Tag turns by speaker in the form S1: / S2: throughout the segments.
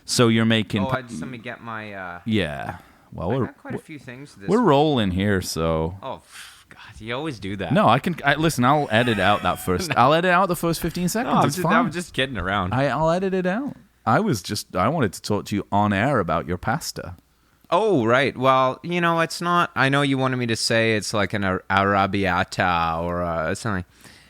S1: So you're making.
S2: Oh, let me get my.
S1: Yeah. Well,
S2: I
S1: we're
S2: got quite a few things.
S1: we're rolling here, so.
S2: Oh God, you always do that.
S1: No, listen. I'll edit out that first. I'll edit out the first 15 seconds. It's fine.
S2: I'm just kidding around.
S1: I'll edit it out. I wanted to talk to you on air about your pasta.
S2: Oh, right. Well, it's not. I know you wanted me to say it's like an arrabbiata or something.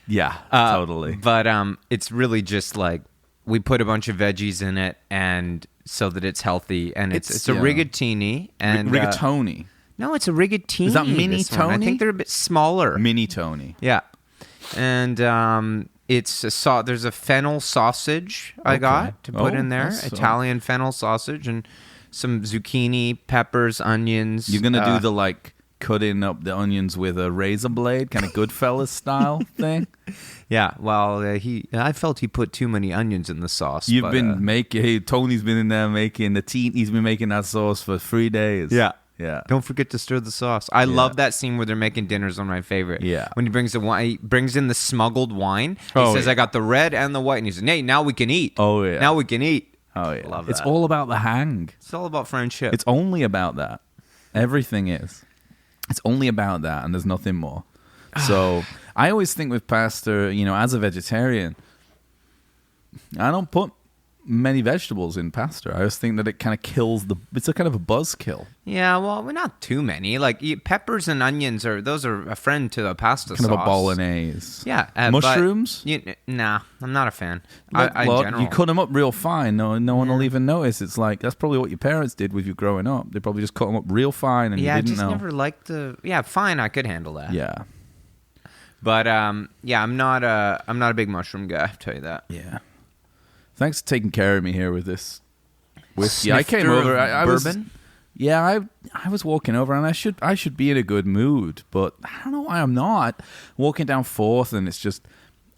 S1: Yeah, totally.
S2: But it's really just like we put a bunch of veggies in it, and so that it's healthy, and it's a rigatoni and
S1: rigatoni.
S2: No, it's a rigatoni.
S1: Is that mini Tony?
S2: I think they're a bit smaller.
S1: Mini Tony.
S2: Yeah, and it's there's a fennel sausage I got to put in there, Italian fennel sausage, and some zucchini, peppers, onions.
S1: You're gonna do the cutting up the onions with a razor blade, kind of Goodfellas style thing.
S2: Yeah, well, I felt he put too many onions in the sauce.
S1: You've been making. Hey, Tony's been in there making he's been making that sauce for 3 days.
S2: Yeah.
S1: Yeah.
S2: Don't forget to stir the sauce. I love that scene where they're making dinners. One of my favorite.
S1: Yeah.
S2: When he brings the wine, he brings in the smuggled wine. He says, "I got the red and the white," and he says, "Hey, now we can eat."
S1: Oh yeah.
S2: Now we can eat.
S1: Oh yeah.
S2: Love
S1: it's
S2: that.
S1: all about the hang.
S2: It's all about friendship.
S1: It's only about that. Everything is. It's only about that, and there's nothing more. So I always think with pasta, as a vegetarian, I don't put many vegetables in pasta. I always think that it kind of kills it's a kind of a buzzkill.
S2: Yeah, well, not too many. Like peppers and onions those are a friend to the pasta sauce.
S1: Kind of a bolognese.
S2: Yeah.
S1: Mushrooms?
S2: Nah, I'm not a fan.
S1: You cut them up real fine. No one will even notice. It's like, that's probably what your parents did with you growing up. They probably just cut them up real fine and you didn't know.
S2: I just never liked fine, I could handle that.
S1: Yeah.
S2: But, I'm not a big mushroom guy, I'll tell you that.
S1: Yeah. Thanks for taking care of me here with this whiskey.
S2: Snifter
S1: I came over. I
S2: bourbon?
S1: I was walking over, and I should be in a good mood, but I don't know why I'm not. Walking down 4th, and it's just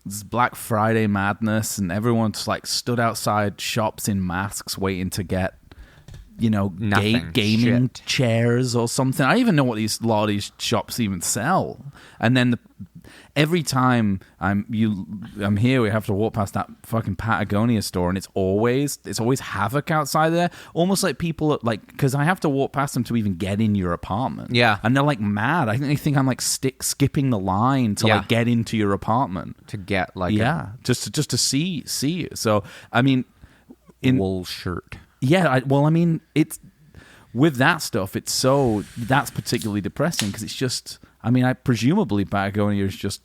S1: this Black Friday madness, and everyone's stood outside shops in masks, waiting to get gaming chairs or something. I don't even know what a lot of these shops even sell. And then every time I'm here, we have to walk past that fucking Patagonia store, and it's always havoc outside there. Almost like people because I have to walk past them to even get in your apartment.
S2: Yeah,
S1: and they're mad. I think they think I'm skipping the line to get into your apartment to get just to see you. So I mean,
S2: wool shirt.
S1: Yeah, it's with that stuff. That's particularly depressing because it's just. Presumably Patagonia is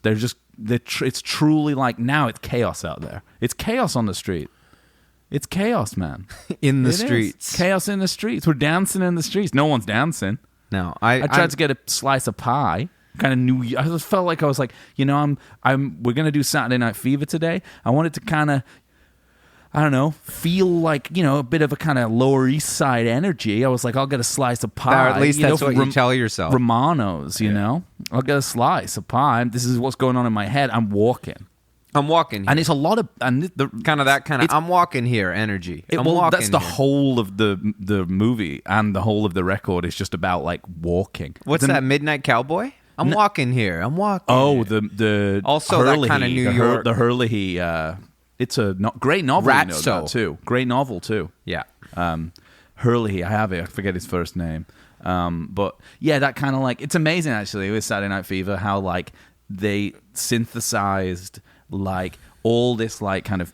S1: it's truly now it's chaos out there. It's chaos on the street. It's chaos, man.
S2: In the streets.
S1: Chaos in the streets. We're dancing in the streets. No one's dancing.
S2: No,
S1: I tried to get a slice of pie. Kind of knew. I just felt like I was we're gonna do Saturday Night Fever today. I wanted to kind of. I don't know, feel a bit of a kind of Lower East Side energy. I was like, I'll get a slice of pie.
S2: Or at least that's what you tell yourself.
S1: Romano's, you know? I'll get a slice of pie. This is what's going on in my head. I'm walking.
S2: Here.
S1: And it's a lot of... And
S2: I'm walking here energy.
S1: That's the whole of the movie, and the whole of the record is just about, walking.
S2: What's that, Midnight Cowboy? I'm walking here. I'm walking
S1: here.
S2: the... Also, Hurley, that kind of New York...
S1: The Hurley... It's a great novel.
S2: Ratso.
S1: Too. Great novel, too.
S2: Yeah.
S1: Hurley, I have it. I forget his first name. But, yeah, that kind of it's amazing, actually, with Saturday Night Fever, how, they synthesized, all this, kind of,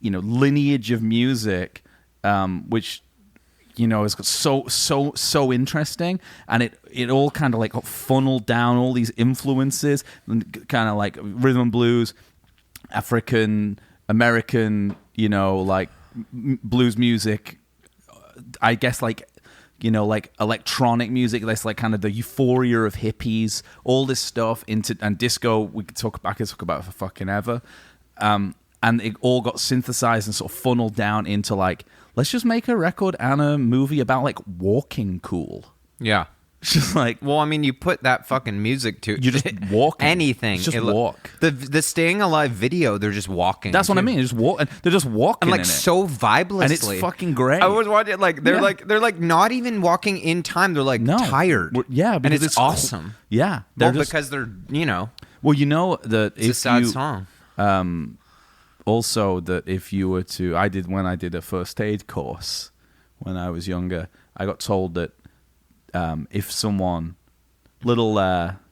S1: lineage of music, which... it's so interesting, and it all kind of funneled down all these influences, kind of rhythm and blues, African American, blues music. I guess electronic music. That's kind of the euphoria of hippies. All this stuff and disco. I could talk about it for fucking ever. And it all got synthesized and sort of funneled down into let's just make a record and a movie about walking cool.
S2: Yeah.
S1: It's just
S2: you put that fucking music to
S1: you just walking.
S2: Anything.
S1: It's just walk.
S2: The Staying Alive video, they're just walking.
S1: That's what I mean. They're just they're just walking,
S2: and so vibelessly,
S1: and it's fucking great.
S2: I was watching they're not even walking in time. They're tired.
S1: Yeah,
S2: and it's awesome.
S1: Yeah,
S2: because they're
S1: Well,
S2: it's a sad song.
S1: also that if you were to, when I did a first aid course when I was younger, I got told that if someone, little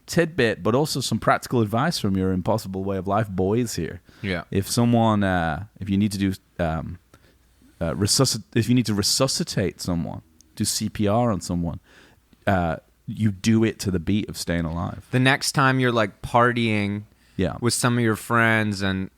S1: tidbit, but also some practical advice from your Impossible Way of Life boys here.
S2: Yeah.
S1: If someone, if you need to do if you need to resuscitate someone, do CPR on someone, you do it to the beat of Staying Alive.
S2: The next time you're like partying
S1: Yeah.
S2: with some of your friends and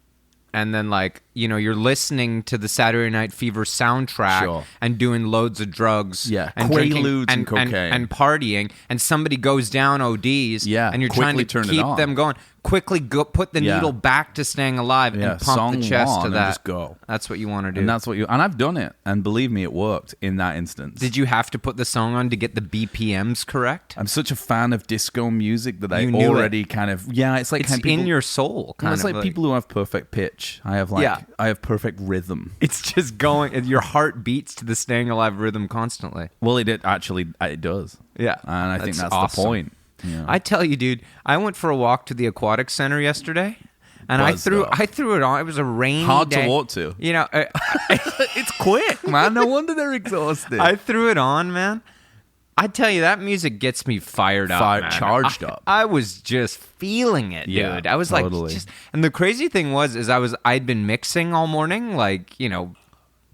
S2: then like, you know, you're listening to the Saturday Night Fever soundtrack
S1: Sure.
S2: and doing loads of drugs
S1: Yeah.
S2: and
S1: Quaaludes
S2: drinking
S1: and cocaine.
S2: and partying, and somebody goes down ODs
S1: Yeah.
S2: and you're trying
S1: Quickly
S2: to
S1: turn it
S2: keep
S1: on.
S2: them going. Quickly go put the
S1: Yeah.
S2: needle back to Staying Alive
S1: Yeah,
S2: and pump
S1: song
S2: the chest
S1: one
S2: to
S1: and
S2: that.
S1: just go.
S2: That's what you want to do.
S1: And that's what and I've done it, and believe me, it worked in that instance.
S2: Did you have to put the song on to get the BPMs correct?
S1: I'm such a fan of disco music that I
S2: You knew
S1: already kind of it's like
S2: It's
S1: kind of
S2: in your soul.
S1: it's like people who have perfect pitch. I have I have perfect rhythm.
S2: It's just going. Your heart beats to the Staying Alive rhythm constantly.
S1: Well, it does.
S2: Yeah,
S1: And I think that's
S2: awesome.
S1: the point. Yeah.
S2: I tell you, dude, I went for a walk to the aquatic center yesterday, and I
S1: Buzzed
S2: threw
S1: up.
S2: it on. It was a rainy
S1: Hard
S2: day.
S1: to walk to.
S2: You know,
S1: It's quick, man. No wonder they're exhausted.
S2: I threw it on, man. I tell you, that music gets me fired up, man.
S1: Charged up.
S2: I was just feeling it,
S1: Yeah,
S2: dude. I was
S1: totally.
S2: like, and the crazy thing was, I'd been mixing all morning, like, you know,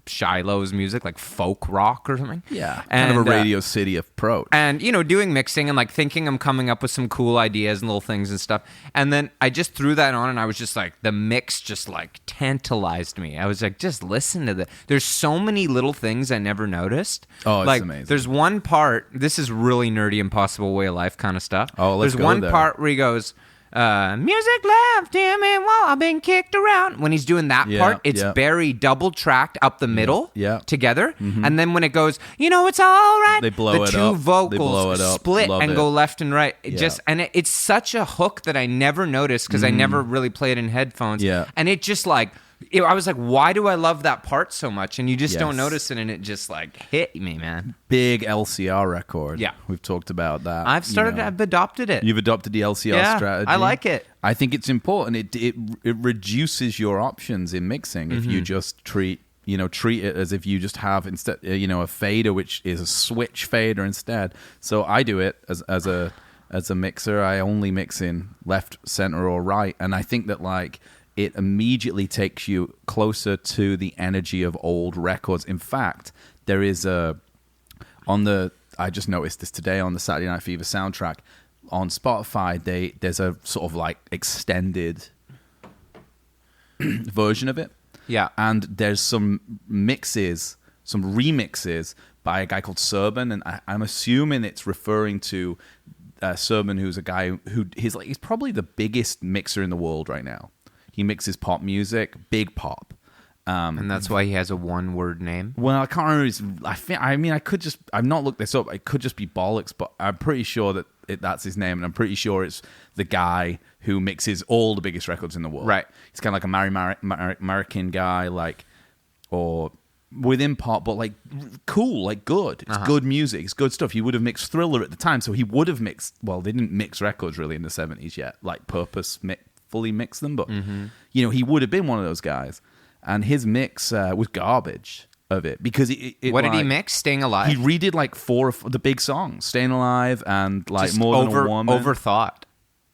S2: Shiloh's music, like folk rock or something.
S1: Yeah,
S2: and,
S1: kind of a Radio City approach.
S2: And, you know, doing mixing and like thinking I'm coming up with some cool ideas and little things and stuff. And then I just threw that on and I was just like, the mix just like tantalized me. I was like, just listen to that. There's so many little things I never noticed.
S1: Oh, it's
S2: like,
S1: amazing.
S2: There's one part, this is really nerdy, Impossible Way of Life kind of stuff.
S1: Oh, let's
S2: There's
S1: go
S2: one
S1: there.
S2: part where he goes, music left him and while I've been kicked around. When he's doing that
S1: Yeah,
S2: part, it's
S1: yeah.
S2: very double tracked up the middle
S1: yeah.
S2: together. And then when it goes, you know, it's all right.
S1: They blow
S2: the
S1: it
S2: two
S1: up.
S2: vocals
S1: They blow it up.
S2: split
S1: Love
S2: and
S1: it.
S2: go left and right. It's such a hook that I never noticed because I never really played in headphones.
S1: Yeah.
S2: And it just like, I was like, why do I love that part so much? And you just don't
S1: Yes.
S2: notice it, and it just like hit me, man.
S1: Big LCR record.
S2: Yeah.
S1: We've talked about that.
S2: I've adopted it.
S1: You've adopted the LCR strategy.
S2: I like it.
S1: I think it's important. It reduces your options in mixing if you just treat it as if you just have instead a fader, which is a switch fader instead. So I do it as a mixer. I only mix in left, center, or right, and I think that like it immediately takes you closer to the energy of old records. In fact, there is I just noticed this today on the Saturday Night Fever soundtrack on Spotify. There's a sort of like extended version of it.
S2: Yeah.
S1: And there's some remixes by a guy called Serban, and I'm assuming it's referring to Serban, who's a guy he's probably the biggest mixer in the world right now. He mixes pop music, big pop.
S2: And that's why he has a one-word name.
S1: Well, I can't remember. I've not looked this up. It could just be bollocks, but I'm pretty sure that that's his name, and I'm pretty sure it's the guy who mixes all the biggest records in the world.
S2: Right.
S1: He's kind of like a American guy, or within pop, but like cool, like good. It's good music. It's good stuff. He would have mixed Thriller at the time, so he would have mixed. Well, they didn't mix records really in the 70s yet, like fully mix them, but he would have been one of those guys. And his mix was garbage of it because
S2: what did he mix? Staying Alive.
S1: He redid like 4 of the big songs, "Staying Alive" and like
S2: just
S1: "More Than a Woman."
S2: Overthought.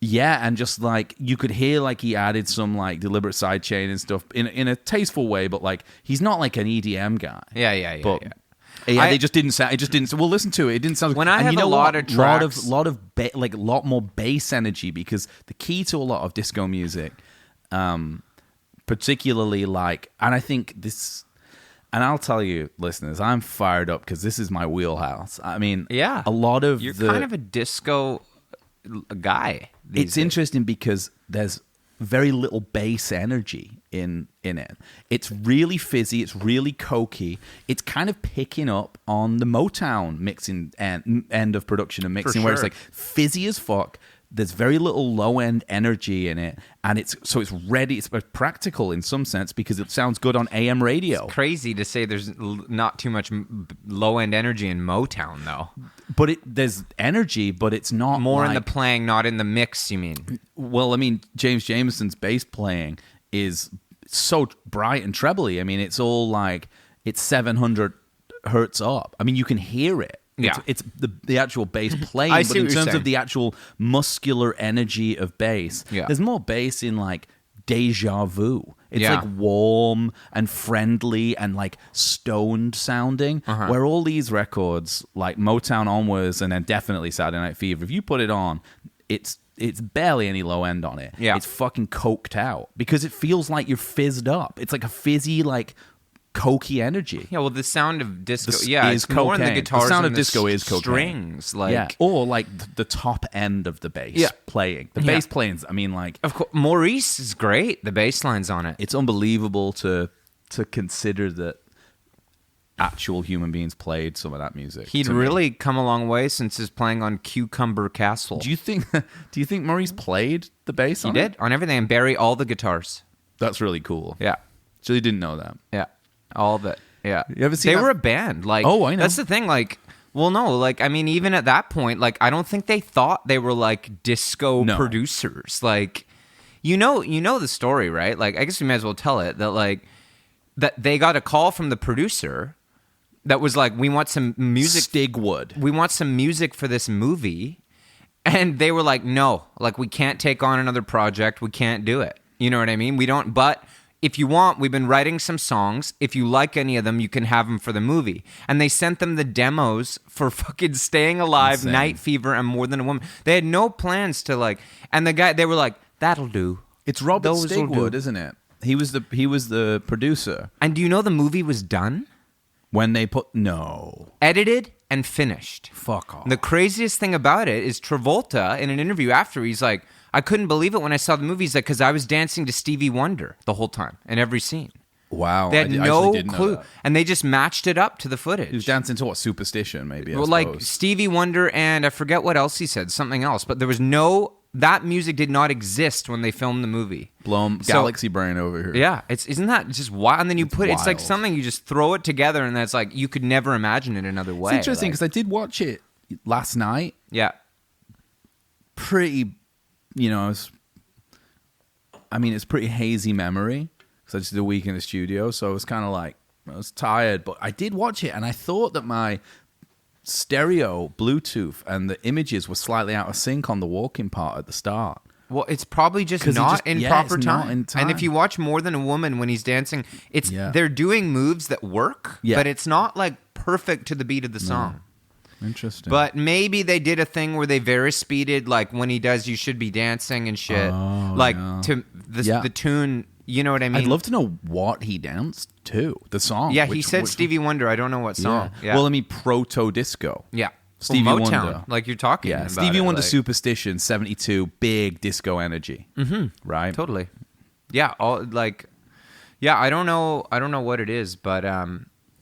S1: Yeah, and just like you could hear like he added some like deliberate sidechain and stuff in a tasteful way, but like he's not like an EDM guy.
S2: Yeah.
S1: But they just didn't sound. It just didn't. Well, listen to it. It didn't sound.
S2: When I have a lot of tracks,
S1: lot more bass energy, because the key to a lot of disco music, particularly and I think this, and I'll tell you, listeners, I'm fired up because this is my wheelhouse. I mean,
S2: yeah,
S1: a lot of
S2: you're kind of a disco guy.
S1: It's interesting because there's very little bass energy in it. It's really fizzy. It's really cokey. It's kind of picking up on the Motown mixing end of production and mixing, where it's like fizzy as fuck. There's very little low-end energy in it, and it's ready. It's practical in some sense because it sounds good on AM radio.
S2: It's crazy to say there's not too much low-end energy in Motown, though.
S1: But there's energy, but it's not
S2: more in the playing, not in the mix. You mean?
S1: Well, I mean, James Jameson's bass playing is so bright and trebly. I mean, it's all like it's 700 hertz up. I mean, you can hear it. It's the actual bass playing, but in terms of the actual muscular energy of bass, there's more bass in like Deja Vu. It's like warm and friendly and like stoned sounding, where all these records, like Motown onwards and then definitely Saturday Night Fever, if you put it on, it's barely any low end on it. It's fucking coked out because it feels like you're fizzed up. It's like a fizzy, like cokey energy.
S2: Yeah, well, the sound of disco,
S1: is
S2: it's more in the guitars.
S1: The sound
S2: and
S1: of disco is cocaine.
S2: Strings, like
S1: or like the top end of the bass playing. The bass playing. I mean, like
S2: of course, Maurice is great. The bass lines on it.
S1: It's unbelievable to consider that actual human beings played some of that music.
S2: He'd really come a long way since his playing on Cucumber Castle.
S1: Do you think Maurice played the bass?
S2: He did on everything, and Barry all the guitars.
S1: That's really cool.
S2: Yeah,
S1: actually didn't know that.
S2: Yeah. All of it. Yeah.
S1: You ever seen
S2: They were a band. Like,
S1: oh, I know.
S2: That's the thing. Like, well, no, like, I mean, even at that point, like, I don't think they thought they were like disco producers. Like, you know the story, right? Like, I guess we may as well tell it that they got a call from the producer that was like, we want some music.
S1: Stigwood.
S2: We want some music for this movie. And they were like, no, like, we can't take on another project. We can't do it. You know what I mean? We don't, but if you want, we've been writing some songs. If you like any of them, you can have them for the movie. And they sent them the demos for fucking Staying Alive,
S1: Insane.
S2: Night Fever, and More Than a Woman. They had no plans to like. And they were like, that'll do.
S1: It's Robert Stigwood, isn't it? He was the producer.
S2: And do you know the movie was done?
S1: When they
S2: edited and finished.
S1: Fuck off.
S2: The craziest thing about it is Travolta in an interview after, he's like, I couldn't believe it when I saw the movie. He's like, because I was dancing to Stevie Wonder the whole time in every scene.
S1: Wow.
S2: They had no clue. And they just matched it up to the footage.
S1: He was dancing to what? Superstition, maybe,
S2: well, like Stevie Wonder and I forget what else he said, something else. But there was that music did not exist when they filmed the movie.
S1: Galaxy brain over here.
S2: Yeah. Isn't that just wild? And then it's like something, you just throw it together and that's like, you could never imagine it another way.
S1: It's interesting because I did watch it last night.
S2: Yeah.
S1: Pretty, it's pretty hazy memory because I just did a week in the studio, so I was kind of like, I was tired, but I did watch it, and I thought that my stereo Bluetooth and the images were slightly out of sync on the walking part at the start.
S2: Well, it's probably just not in proper time. And if you watch More Than a Woman when he's dancing, they're doing moves that work, but it's not like perfect to the beat of the song.
S1: Interesting.
S2: But maybe they did a thing where they very speeded, like when he does You Should Be Dancing and shit. To the tune, you know what I mean?
S1: I'd love to know what he danced to, the song.
S2: Yeah, he said Stevie Wonder. I don't know what song.
S1: Yeah. Well, proto-disco.
S2: Yeah.
S1: Stevie
S2: Motown,
S1: Wonder.
S2: like you're talking about.
S1: Stevie Wonder, Superstition, 72, big disco energy. Mm-hmm. Right?
S2: Totally. Yeah, I don't know what it is, but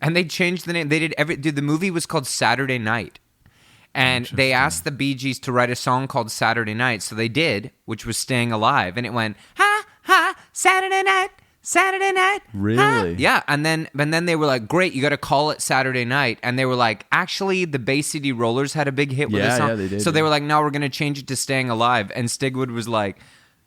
S2: and they changed the name. They did the movie was called Saturday Night. And they asked the Bee Gees to write a song called Saturday Night, so they did, which was Staying Alive, and it went, ha, ha, Saturday night,
S1: Really?
S2: Ha. Yeah, and then they were like, great, you got to call it Saturday Night, and they were like, actually, the Bay City Rollers had a big hit with this song,
S1: they did,
S2: so they were like, no, we're going to change it to Staying Alive, and Stigwood was like,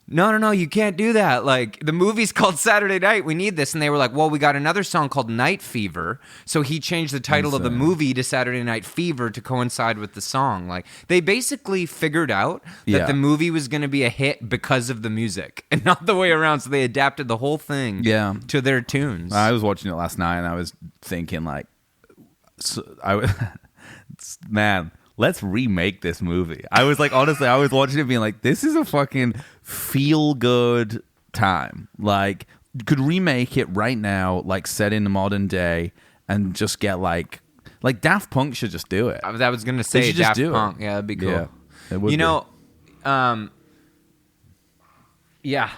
S2: no, you can't do that. Like, the movie's called Saturday Night. We need this. And they were like, well, we got another song called Night Fever. So he changed the title of the movie to Saturday Night Fever to coincide with the song. Like, they basically figured out that the movie was going to be a hit because of the music and not the way around. So they adapted the whole thing to their tunes.
S1: I was watching it last night and I was thinking, like, man, let's remake this movie. I was like, honestly, I was watching it being like, this is a fucking feel-good time. Like, you could remake it right now, like, set in the modern day, and just get, like Daft Punk should just do it.
S2: I was going to say Daft Punk. Yeah, that'd be cool.
S1: Yeah, it would
S2: yeah.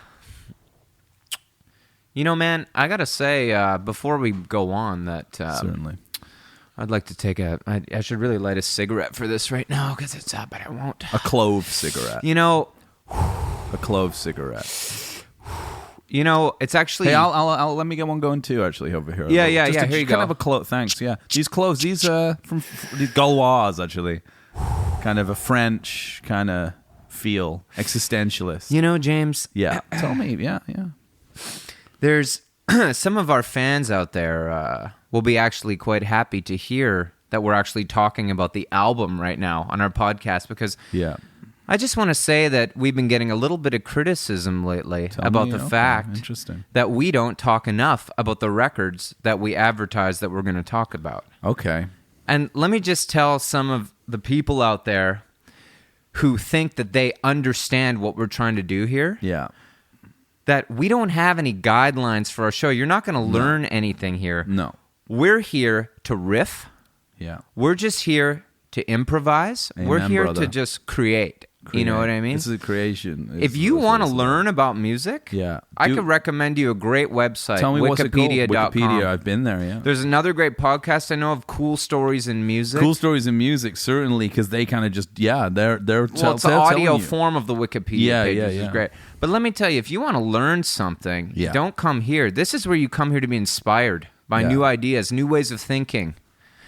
S2: Man, I got to say, before we go on, that...
S1: certainly.
S2: I'd like to take I should really light a cigarette for this right now because it's up, but I won't.
S1: A clove cigarette. A clove cigarette.
S2: It's actually...
S1: Hey, I'll let me get one going too, actually, over here.
S2: Yeah, here you go.
S1: Kind of a clove, thanks, yeah. These cloves, these are from these Gaulois, actually. Kind of a French kind of feel, existentialist.
S2: James...
S1: Yeah, tell me, yeah.
S2: There's some of our fans out there will be actually quite happy to hear that we're actually talking about the album right now on our podcast, because I just want to say that we've been getting a little bit of criticism lately about the fact that we don't talk enough about the records that we advertise that we're going to talk about.
S1: Okay.
S2: And let me just tell some of the people out there who think that they understand what we're trying to do here.
S1: Yeah.
S2: That we don't have any guidelines for our show. You're not going to learn anything here.
S1: No.
S2: We're here to riff.
S1: Yeah.
S2: We're just here to improvise.
S1: Amen,
S2: we're here
S1: brother.
S2: to just create. You know what I mean?
S1: This is a creation.
S2: If you want to learn about music, I could recommend you a great website.
S1: Tell me what's it called? Wikipedia. I've been there, yeah.
S2: There's another great podcast I know of, Cool Stories in Music.
S1: Cool Stories in Music, certainly, because they kind of just, they're
S2: it's the audio form of the Wikipedia pages.
S1: Yeah.
S2: Is great. But let me tell you, if you want to learn something, don't come here. This is where you come here to be inspired by new ideas, new ways of thinking.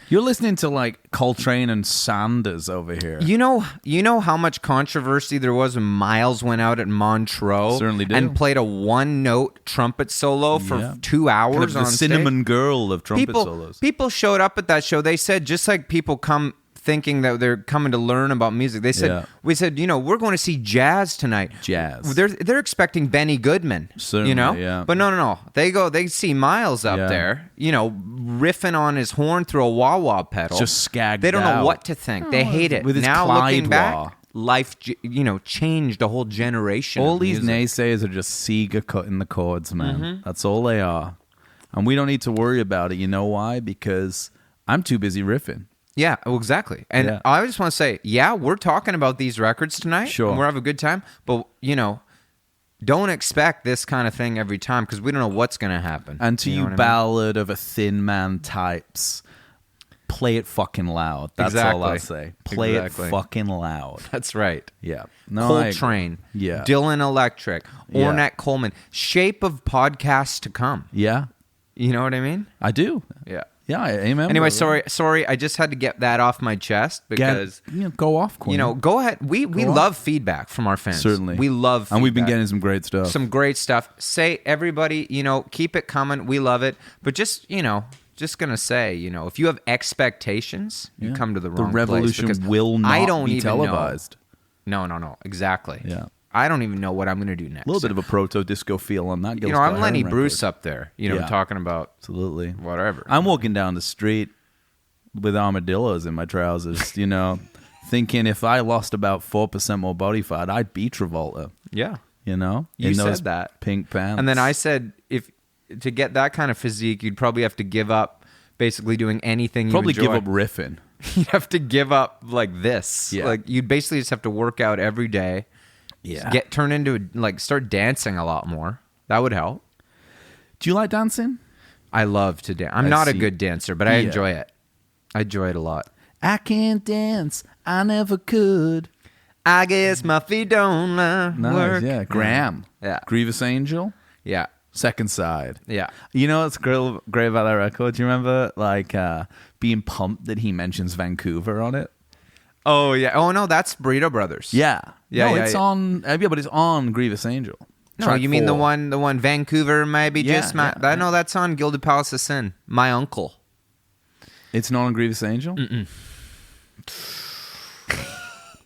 S1: You're listening to like Coltrane and Sanders over here.
S2: You know how much controversy there was when Miles went out at Montreux and played a one-note trumpet solo for 2 hours
S1: kind of the
S2: on
S1: cinnamon
S2: stage?
S1: girl of trumpet solos.
S2: People showed up at that show. They said, just like people come thinking that they're coming to learn about music, they said, we said, we're going to see jazz tonight.
S1: Jazz.
S2: They're expecting Benny Goodman.
S1: Certainly, yeah.
S2: But no. They see Miles up there, riffing on his horn through a wah-wah pedal.
S1: Just skagged
S2: They don't
S1: out.
S2: know what to think. They hate it.
S1: With his
S2: now
S1: Clyde
S2: looking back,
S1: wah.
S2: life, changed a whole generation.
S1: All
S2: of
S1: these
S2: music.
S1: naysayers are just Seeger cutting the chords, man. That's all they are. And we don't need to worry about it. You know why? Because I'm too busy riffing.
S2: Yeah, well, exactly. And I just want to say, we're talking about these records tonight.
S1: Sure.
S2: And we're having a good time. But, don't expect this kind of thing every time, because we don't know what's going to happen.
S1: And to you ballad of a thin man types, play it fucking loud. That's all I'll say. Play it fucking loud.
S2: That's right.
S1: Yeah. No,
S2: Coltrane.
S1: Yeah.
S2: Dylan Electric. Ornette Coleman. Shape of podcasts to come.
S1: Yeah.
S2: You know what I mean?
S1: I do.
S2: Yeah.
S1: Yeah, amen.
S2: Anyway,
S1: brother.
S2: sorry. I just had to get that off my chest because
S1: go off, Queen.
S2: Go ahead. We love feedback from our fans.
S1: Certainly,
S2: we love, feedback.
S1: And we've been getting some great stuff.
S2: Some great stuff. Say everybody, keep it coming. We love it. But just gonna say, if you have expectations, you come to the wrong place.
S1: The revolution will not be televised.
S2: No. Exactly.
S1: Yeah.
S2: I don't even know what I'm going to do next.
S1: A little bit of a proto-disco feel on that.
S2: I'm Lenny Bruce up there, talking about
S1: absolutely
S2: whatever.
S1: I'm walking down the street with armadillos in my trousers, thinking if I lost about 4% more body fat, I'd be Travolta.
S2: Yeah.
S1: You
S2: in
S1: said
S2: those
S1: that. Pink pants.
S2: And then I said, if to get that kind of physique, you'd probably have to give up basically doing anything you enjoy.
S1: Give up riffing.
S2: You'd have to give up like this.
S1: Yeah.
S2: Like you'd basically just have to work out every day.
S1: Yeah.
S2: Start dancing a lot more. That would help.
S1: Do you like dancing?
S2: I love to dance. I'm not a good dancer, but I enjoy it. I enjoy it a lot.
S1: I can't dance. I never could.
S2: I guess my feet don't work.
S1: Yeah. Graham.
S2: Yeah.
S1: Grievous Angel.
S2: Yeah.
S1: Second side.
S2: Yeah.
S1: You know what's great about that record? Do you remember being pumped that he mentions Vancouver on it?
S2: Oh yeah. Oh no, that's Burrito Brothers.
S1: Yeah.
S2: Yeah.
S1: No, it's on. Yeah, but it's on Grievous Angel.
S2: No, you mean the one Vancouver maybe just my. I know that's on Gilded Palace of Sin. My uncle.
S1: It's not on Grievous Angel.
S2: Mm-mm.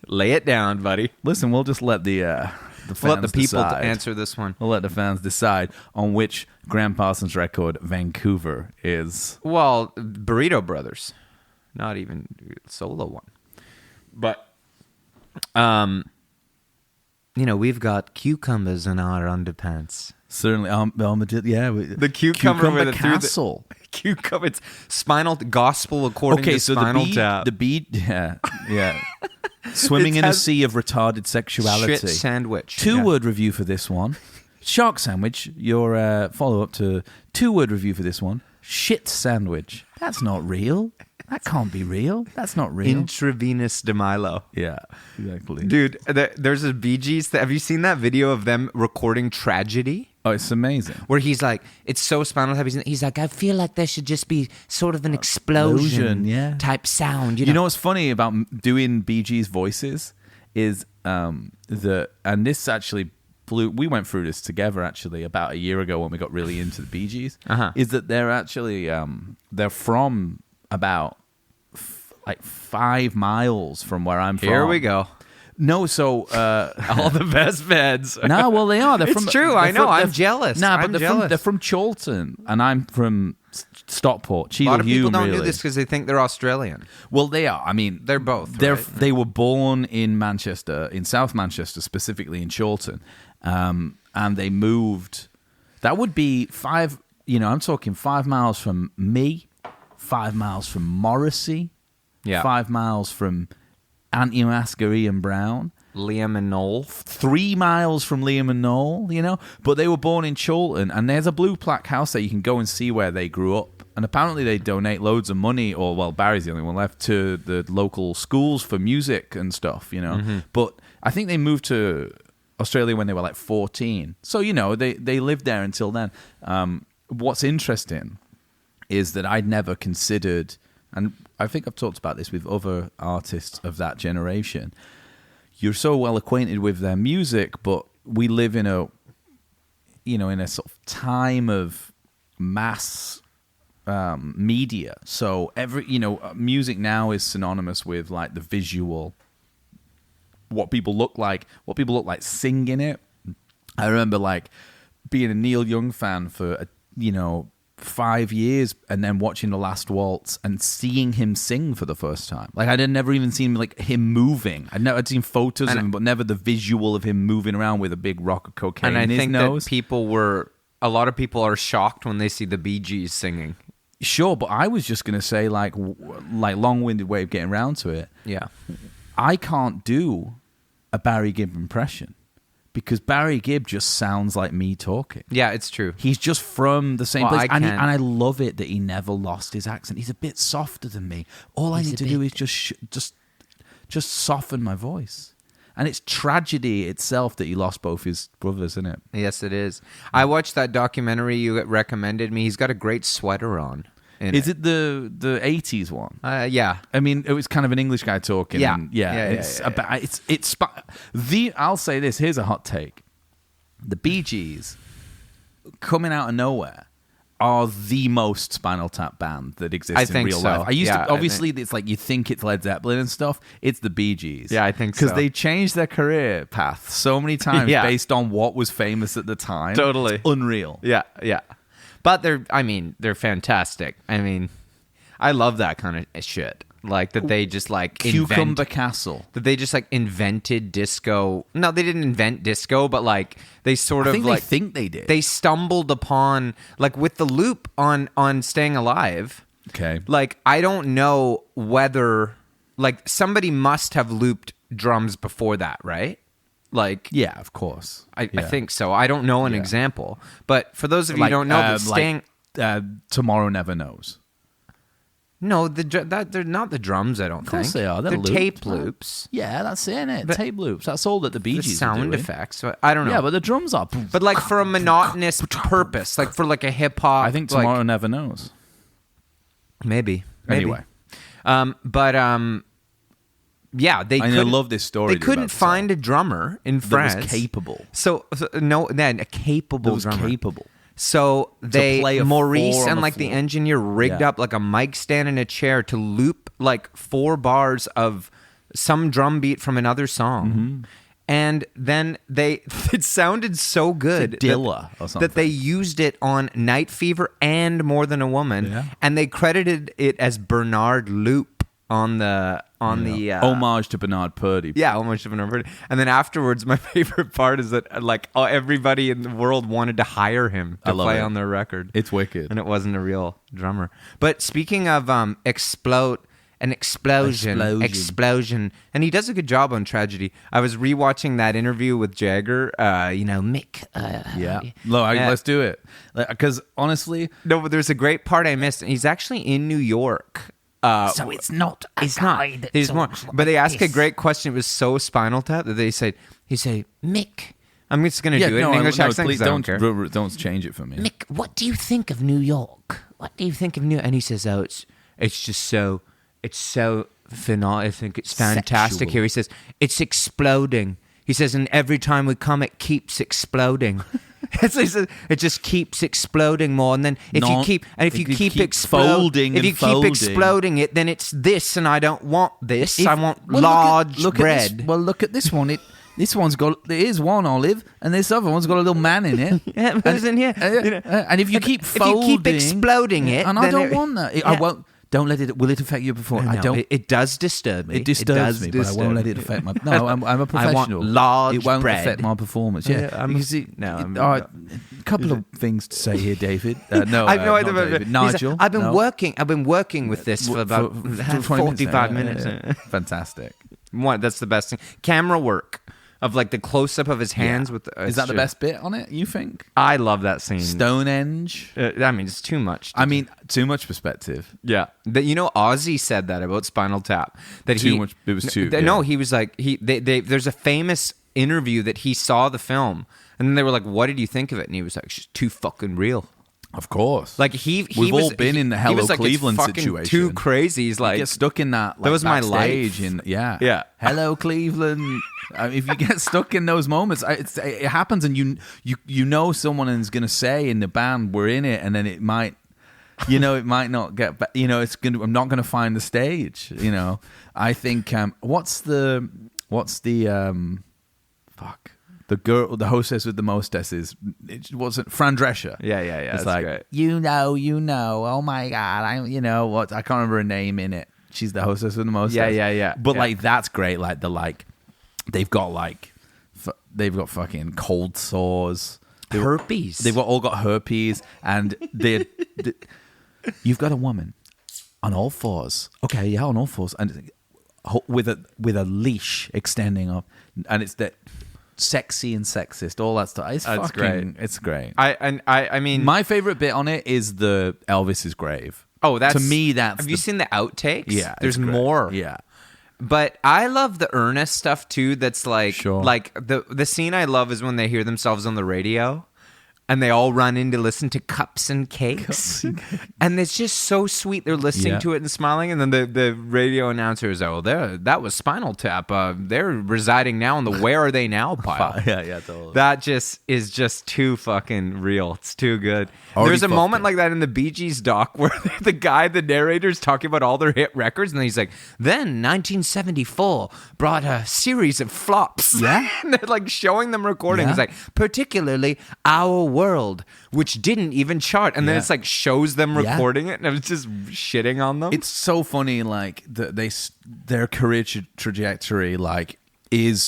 S2: Lay it down, buddy.
S1: Listen, we'll just let the fans
S2: let the people
S1: decide.
S2: answer this one.
S1: We'll let the fans decide on which Graham Parsons record Vancouver is.
S2: Well, Burrito Brothers, not even solo one. But, we've got cucumbers in our underpants.
S1: Certainly,
S2: the cucumber with
S1: castle.
S2: Cucumber, it's Spinal Gospel according to Spinal Tap.
S1: The beat, yeah. Swimming in a sea of retarded sexuality.
S2: Shit sandwich.
S1: 2-word review for this one. Shark sandwich. Your follow-up to 2-word review for this one. Shit sandwich. That's not real. That can't be real. That's not real.
S2: Intravenous de Milo.
S1: Yeah, exactly.
S2: Dude, there's a Bee Gees. Have you seen that video of them recording Tragedy?
S1: Oh, it's amazing.
S2: Where he's like, it's so Spinal Tap. He's like, I feel like there should just be sort of an explosion type sound.
S1: You know what's funny about doing Bee Gees voices is and this actually we went through this together actually about a year ago when we got really into the Bee Gees,
S2: Uh-huh.
S1: is that they're actually, they're from about like 5 miles from where I'm from.
S2: Here we go.
S1: No, so
S2: All the best beds.
S1: no, well they are. They're
S2: It's
S1: from,
S2: true.
S1: they're
S2: I know.
S1: from-
S2: I'm
S1: they're-
S2: jealous.
S1: Nah,
S2: I'm
S1: but
S2: jealous.
S1: they're from Chorlton, and I'm from Stockport.
S2: A lot of people
S1: Cheadle-Hulme,
S2: don't
S1: really.
S2: do this because they think they're Australian.
S1: Well, they are. I mean,
S2: They're both,
S1: They're
S2: right?
S1: they were born in Manchester, in South Manchester, specifically in Chorlton, and they moved. That would be 5. You know, I'm talking 5 miles from me, 5 miles from Morrissey,
S2: Yeah.
S1: 5 miles from Antimasker Ian Brown.
S2: Liam and Noel.
S1: 3 miles from Liam and Noel, you know, but they were born in Chorlton, and there's a blue plaque house there. You can go and see where they grew up, and apparently they donate loads of money, or well, Barry's the only one left, to the local schools for music and stuff, you know.
S2: Mm-hmm.
S1: But I think they moved to Australia when they were like 14, so you know they lived there until then. What's interesting is that I'd never considered, and I think I've talked about this with other artists of that generation. You're so well acquainted with their music, but we live in a, you know, in a sort of time of mass media. So music now is synonymous with like the visual, what people look like singing it. I remember like being a Neil Young fan for 5 years, and then watching The Last Waltz and seeing him sing for the first time. Like I'd never even seen like him moving. I'd seen photos of him, but never the visual of him moving around with a big rock of cocaine
S2: And I
S1: in his
S2: think
S1: nose.
S2: that a lot of people are shocked when they see the Bee Gees singing.
S1: Sure, but I was just gonna say like long-winded way of getting around to it.
S2: Yeah.
S1: I can't do a Barry Gibb impression because Barry Gibb just sounds like me talking.
S2: Yeah, it's true.
S1: He's just from the same
S2: Well,
S1: place.
S2: I
S1: And
S2: can't-
S1: I love it that he never lost his accent. He's a bit softer than me. All I need to do is just soften my voice. And it's tragedy itself that he lost both his brothers, isn't it?
S2: Yes, it is. I watched that documentary you recommended me. He's got a great sweater on.
S1: Is it the 80s one?
S2: Yeah.
S1: I mean, it was kind of an English guy talking.
S2: Yeah.
S1: And I'll say this. Here's a hot take. The Bee Gees, coming out of nowhere, are the most Spinal Tap band that exists
S2: I
S1: in
S2: think
S1: real
S2: so.
S1: life.
S2: Yeah,
S1: Obviously, it's like you think it's Led Zeppelin and stuff. It's the Bee Gees.
S2: Yeah, I think so.
S1: Because they changed their career path so many times
S2: Yeah.
S1: based on what was famous at the time.
S2: Totally.
S1: It's unreal.
S2: Yeah, yeah. But they're fantastic. I mean, I love that kind of shit. Like that they just like
S1: Cucumber Castle.
S2: that they just like invented disco. No, they didn't invent disco, but like they sort
S1: I
S2: of
S1: think
S2: like
S1: they think they did.
S2: they stumbled upon like with the loop on Staying Alive.
S1: Okay.
S2: Like I don't know whether like somebody must have looped drums before that, right? Like
S1: Yeah, of course.
S2: I
S1: Yeah.
S2: think so. I don't know an example, but for those of you who don't know,
S1: Tomorrow Never Knows.
S2: no, they're not the drums. I don't
S1: Of course
S2: think
S1: they are.
S2: They're
S1: looped,
S2: tape
S1: man.
S2: loops.
S1: Yeah, that's it, innit?
S2: But-
S1: Tape loops. That's all that the Bee
S2: The
S1: Gees are
S2: sound
S1: doing.
S2: effects. So I don't know.
S1: Yeah, but the drums are.
S2: But like for a monotonous purpose, like for like a hip hop.
S1: I think
S2: like-
S1: Tomorrow Never Knows.
S2: maybe.
S1: Anyway.
S2: Yeah, they.
S1: I
S2: couldn't-
S1: love this story.
S2: They couldn't find a drummer in
S1: that
S2: France
S1: was capable.
S2: So a capable
S1: That was
S2: drummer.
S1: capable.
S2: So they
S1: play a
S2: Maurice
S1: four on
S2: and
S1: the
S2: like the
S1: floor.
S2: engineer rigged
S1: Yeah.
S2: up like a mic stand and a chair to loop like 4 bars of some drum beat from another song.
S1: Mm-hmm.
S2: And then it sounded so good
S1: It's a Dilla or something.
S2: that they used it on Night Fever and More Than a Woman,
S1: Yeah.
S2: and they credited it as Bernard Loop on the
S1: homage to Bernard Purdie.
S2: yeah, almost have heard it. And then afterwards, my favorite part is that like everybody in the world wanted to hire him
S1: I
S2: to
S1: love
S2: play
S1: it.
S2: on their record.
S1: It's wicked.
S2: And it wasn't a real drummer. But speaking of explosion, and he does a good job on Tragedy. I was rewatching that interview with Jagger. Mick.
S1: Yeah. Let's do it. Because honestly,
S2: No, but there's a great part I missed. He's actually in New York.
S3: So it's not a
S2: It's
S3: guy
S2: not.
S3: that
S2: There's more.
S3: talks
S2: But they
S3: like
S2: ask a
S3: this.
S2: great question. It was so Spinal Tap that he said, Mick. I'm just going to do it in English accent.
S1: please
S2: 'cause I don't care.
S1: don't change it for me.
S3: Mick, what do you think of New York?
S2: What do you think of New? And he says, "Oh, it's just so phenomenal. I think it's fantastic
S1: Sexual.
S2: here." He says, "It's exploding. He says, and every time we come, it keeps exploding. It just keeps exploding more, and then if you keep
S1: folding
S2: exploding it, then it's this, and I don't want this. I want large bread.
S1: Look at this one. This one's got. There is one olive, and this other one's got a little man in it.
S2: Yeah, who's in here?
S1: And if you keep folding,
S2: if you keep exploding it,
S1: and I don't want that. I won't. Don't let it. Will it affect you before?
S2: No,
S1: I don't.
S2: It does disturb me.
S1: It disturbs me, but I won't let it affect my. No, I'm a professional.
S2: I want large
S1: It won't
S2: bread.
S1: affect my performance. Yeah,
S2: you
S1: see.
S2: No,
S1: a couple of things to say here, David. No,
S2: I have no
S1: not
S2: idea.
S1: David. Nigel.
S2: I've been working with this for about 45 minutes.
S1: Fantastic.
S2: That's the best thing. Camera work of like the close up of his hands with.
S1: Is that the best bit on it? You think?
S2: I love that scene.
S1: Stonehenge.
S2: I mean, it's too much.
S1: Too much perspective.
S2: Yeah, Ozzy said that about Spinal Tap. That
S1: too much. It was too.
S2: No, he was like there's a famous interview that he saw the film, and then they were like, "What did you think of it?" And he was like, "It's too fucking real."
S1: Of course.
S2: Like
S1: we've all been in the Hello Cleveland situation.
S2: Too crazy. He's like,
S1: you get stuck in that. Like,
S2: that was my
S1: life.
S2: life.
S1: Yeah. Hello Cleveland. If you get stuck in those moments, it happens, and you know someone is going to say in the band, "We're in it," and then it might. It might not get back. I'm not going to find the stage. I think. What's the the girl, the hostess with the mostesses? It wasn't Fran Drescher.
S2: Yeah.
S1: It's like
S2: great.
S1: Oh my God, I can't remember her name in it. She's the hostess with the mostess.
S2: Yeah.
S1: But like that's great. Like they've got fucking cold sores.
S2: Herpes.
S1: They've all got herpes, and you've got a woman on all fours. Okay, yeah, on all fours, and with a leash extending up, and it's that sexy and sexist, all that stuff. That's
S2: great.
S1: It's great.
S2: I mean,
S1: my favorite bit on it is the Elvis's grave.
S2: Oh, that's,
S1: to me. That's
S2: have you seen the outtakes?
S1: Yeah,
S2: there's more.
S1: Yeah.
S2: But I love the earnest stuff too. That's like,
S1: Sure.
S2: like the scene I love is when they hear themselves on the radio, and they all run in to listen to Cups and Cakes, and it's just so sweet. They're listening to it and smiling, and then the radio announcer is, "Oh, that was Spinal Tap. They're residing now in the Where Are They Now pile."
S1: Yeah, totally.
S2: That just is just too fucking real. It's too good.
S1: Already
S2: There's a moment
S1: it.
S2: like that in the Bee Gees doc where the narrator's talking about all their hit records, and then he's like, then 1974 brought a series of flops.
S1: Yeah.
S2: And they're like showing them recordings.
S1: Yeah.
S2: It's like, particularly Our World, which didn't even chart. And then it's like shows them recording it, and it's just shitting on them.
S1: It's so funny, like their career trajectory, like it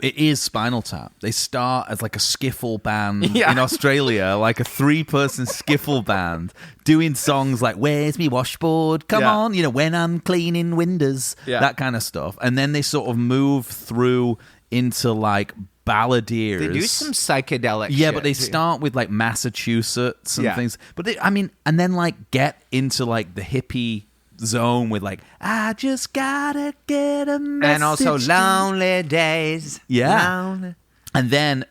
S1: is Spinal Tap. They start as like a skiffle band in Australia, like a 3-person skiffle band, doing songs like "Where's Me Washboard? Come on," when I'm cleaning windows, that kind of stuff. And then they sort of move through into like balladeers.
S2: They do some psychedelic
S1: yeah,
S2: shit
S1: but they
S2: too.
S1: start with like Massachusetts and things. But and then like get into like the hippie zone with like, I just gotta get a message.
S2: And also Lonely Days.
S1: Yeah.
S2: Lonely.
S1: And then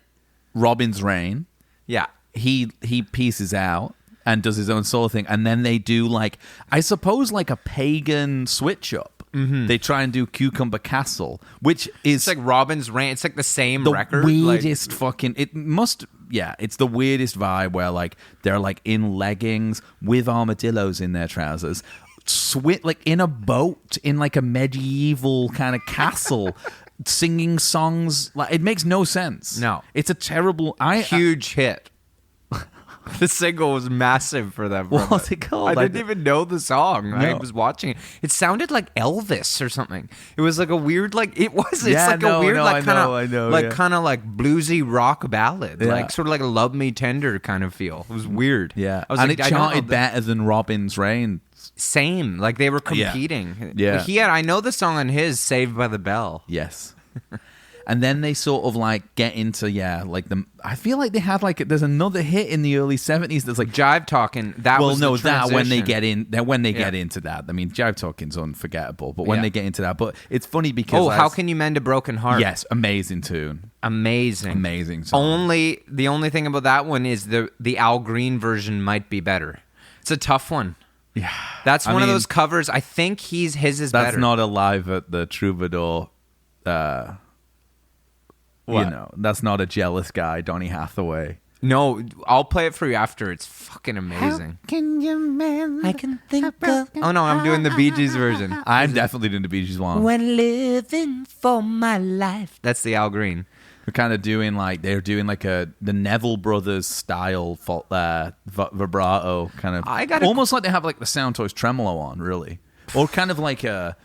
S1: Robin's Reign,
S2: Yeah.
S1: he pieces out and does his own solo thing. And then they do like, I suppose like a pagan switch up. Mm-hmm. They try and do Cucumber Castle, which is
S2: It's like Robin's Reign. It's like the same
S1: the
S2: record.
S1: weirdest fucking. It must. Yeah, it's the weirdest vibe where like they're like in leggings with armadillos in their trousers, like in a boat in like a medieval kind of castle, singing songs. Like it makes no sense.
S2: No.
S1: It's a terrible.
S2: Huge hit. The single was massive for them.
S1: What's it called?
S2: I didn't even know the song. I
S1: No.
S2: was watching it. It sounded like Elvis or something. It was like a weird, like it was. It's
S1: Yeah,
S2: like
S1: no,
S2: a weird,
S1: no,
S2: like
S1: I
S2: kind of,
S1: know,
S2: like
S1: yeah.
S2: kind of like bluesy rock ballad,
S1: Yeah.
S2: like sort of like a "Love Me Tender" kind of feel. It was weird.
S1: Yeah,
S2: I was
S1: and
S2: like,
S1: it
S2: I don't know
S1: charted better than Robin's Reign.
S2: Same, like they were competing.
S1: Yeah.
S2: He had. I know the song on his "Saved by the Bell."
S1: Yes. And then they sort of like get into like the. I feel like they had like there's another hit in the early 70s that's like
S2: Jive Talking. That
S1: well,
S2: was
S1: no,
S2: the
S1: that when they
S2: transition.
S1: get in, that when they
S2: Yeah.
S1: get into that. I mean, Jive Talking's unforgettable, but when
S2: Yeah.
S1: they get into that, but it's funny because
S2: How Can You Mend a Broken Heart?
S1: Yes, amazing tune,
S2: Amazing
S1: song.
S2: The only thing about that one is the Al Green version might be better. It's a tough one.
S1: Yeah,
S2: That's
S1: I
S2: one of
S1: mean,
S2: those covers. I think his is
S1: That's
S2: better.
S1: not alive at the Troubadour
S2: What?
S1: You know, that's not a jealous guy, Donny Hathaway.
S2: No, I'll play it for you after. It's fucking amazing.
S3: Can you mend?
S2: I can think of. Oh no, I'm doing the Bee Gees version.
S1: I'm definitely doing the Bee Gees one.
S3: When living for my life.
S2: That's the Al Green.
S1: We're kind of doing like the Neville Brothers style vibrato kind of. Almost like they have like the Sound Toys tremolo on, really, or kind of like a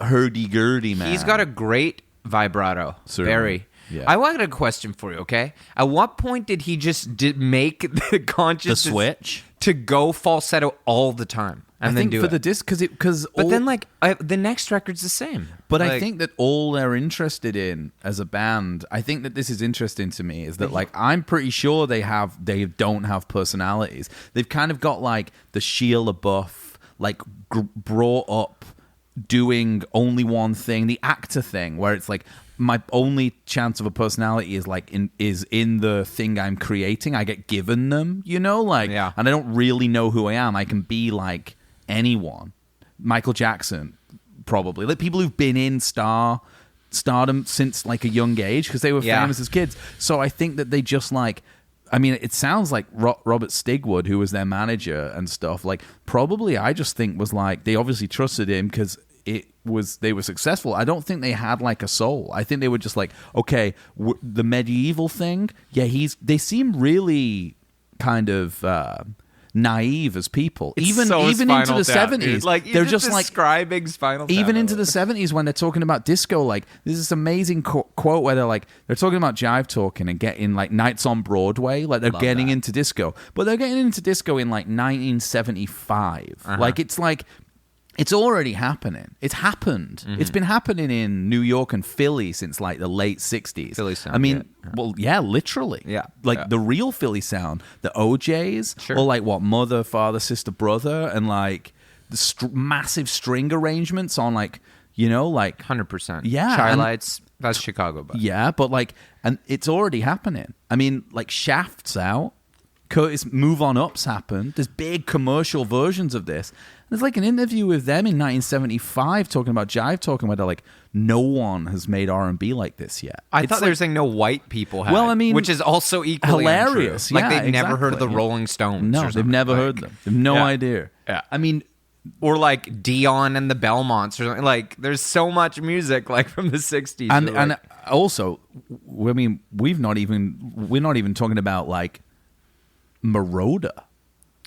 S1: hurdy-gurdy man.
S2: He's got a great vibrato.
S1: Certainly.
S2: Very.
S1: Yeah.
S2: I got a question for you, okay? At what point did he just make the conscious
S1: The switch
S2: to go falsetto all the time and
S1: I
S2: then
S1: think
S2: do
S1: for
S2: it?
S1: the disc because
S2: But then the next record's the same.
S1: But
S2: Like,
S1: I think that all they're interested in as a band, I think that this is interesting to me, is that like I'm pretty sure they don't have personalities. They've kind of got like the Shia LaBeouf, like brought up doing only one thing, the actor thing, where it's like my only chance of a personality is like in the thing I'm creating. I get given them, you know, like,
S2: Yeah.
S1: and I don't really know who I am. I can be like anyone. Michael Jackson, probably, like people who've been in stardom since like a young age because they were
S2: Yeah.
S1: famous as kids. So I think that they just like, I mean, it sounds like Robert Stigwood, who was their manager and stuff, like probably I just think was like, they obviously trusted him because they were successful. I don't think they had like a soul. I think they were just like, okay, the medieval thing. Yeah, they seem really kind of naive as people.
S2: it's
S1: even
S2: so
S1: into
S2: Spinal
S1: the
S2: Tap, dude.
S1: 70s.
S2: Like
S1: they're
S2: you're
S1: just like
S2: describing Spinal Tap.
S1: even into the 70s when they're talking about disco, like there's this amazing quote where they're talking about jive talking and getting like nights on Broadway, like they're getting into disco, but they're getting into disco in like 1975. Like it's already happening. It's happened.
S2: Mm-hmm.
S1: It's been happening in New York and Philly since like the late 60s.
S2: Philly sound,
S1: I mean,
S2: yeah.
S1: well, yeah, literally.
S2: Yeah,
S1: Like
S2: yeah.
S1: the real Philly sound, the OJs,
S2: Sure.
S1: or like what, mother, father, sister, brother, and like the massive string arrangements on like, you know, like
S2: 100%.
S1: Yeah,
S2: Chai
S1: and-
S2: Lights. That's Chicago, but
S1: yeah, but like, and it's already happening. I mean, like Shaft's out. Curtis Move On Up's happened. There's big commercial versions of this. There's like an interview with them in 1975 talking about jive talking where they're like, no one has made R&B like this yet.
S2: I
S1: It's
S2: thought they
S1: like-
S2: were saying no white people have.
S1: Well, I mean,
S2: which is also equally
S1: hilarious.
S2: untrue. Like
S1: Yeah,
S2: they've never heard of the
S1: exactly.
S2: Rolling Stones.
S1: No,
S2: or
S1: they've
S2: something.
S1: never
S2: Like,
S1: heard them. They've no
S2: Yeah.
S1: idea.
S2: Yeah.
S1: I mean,
S2: Or like Dion and the Belmonts or something. Like there's so much music like from the 60s.
S1: and
S2: You're
S1: and
S2: like,
S1: also, I mean, we're not even talking about like Maroda.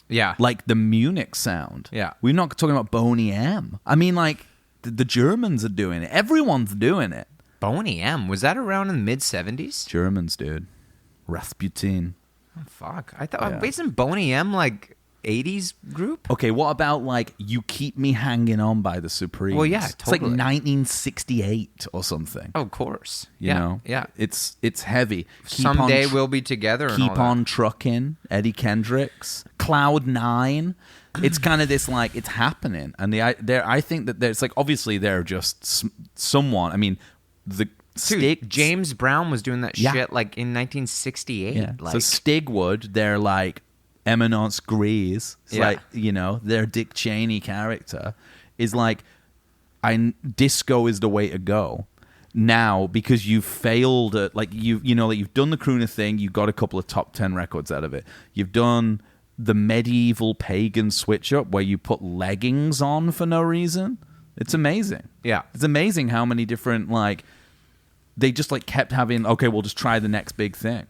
S2: yeah.
S1: Like the Munich sound.
S2: Yeah.
S1: We're not talking about Boney M. I mean, like, the Germans are doing it. Everyone's doing it.
S2: Boney M. Was that around in the mid 70s?
S1: Germans, dude. Rasputin.
S2: Oh, fuck. I thought isn't Boney M like 80s group?
S1: Okay, what about, like, You Keep Me Hanging On by the Supremes?
S2: Well, yeah,
S1: It's like
S2: totally.
S1: 1968 or something.
S2: Oh, of course.
S1: You know?
S2: Yeah.
S1: It's heavy.
S2: Someday we'll be together. And all
S1: Keep
S2: that.
S1: on Trucking, Eddie Kendricks, Cloud 9. It's kind of this like it's happening, and I think that there's like obviously they're just someone. I mean, the
S2: Dude,
S1: Stig
S2: James Brown was doing that
S1: Yeah.
S2: shit like in 1968.
S1: Yeah.
S2: Like,
S1: So Stigwood, they're like Eminence Grise. It's
S2: Yeah.
S1: like, you know, their Dick Cheney character is like, disco is the way to go. Now, because you've failed at, like, you've done the crooner thing, you got a couple of top 10 records out of it. You've done the medieval pagan switch up where you put leggings on for no reason. It's amazing.
S2: Yeah.
S1: It's amazing how many different, like, they just, like, kept having, okay, we'll just try the next big thing.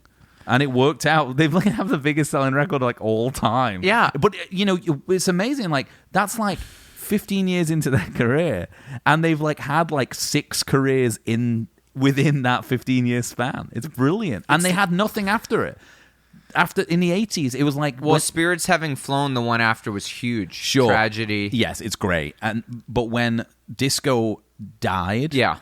S1: And it worked out. They've like have the biggest selling record like all time.
S2: Yeah.
S1: But, you know, it's amazing. Like, that's like 15 years into their career. And they've like had like 6 careers within that 15-year span. It's brilliant. And they had nothing after it. After in the 80s, it was like,
S2: well, Spirits Having Flown, the one after was huge.
S1: Sure.
S2: Tragedy.
S1: Yes, it's great. But when disco died,
S2: Yeah.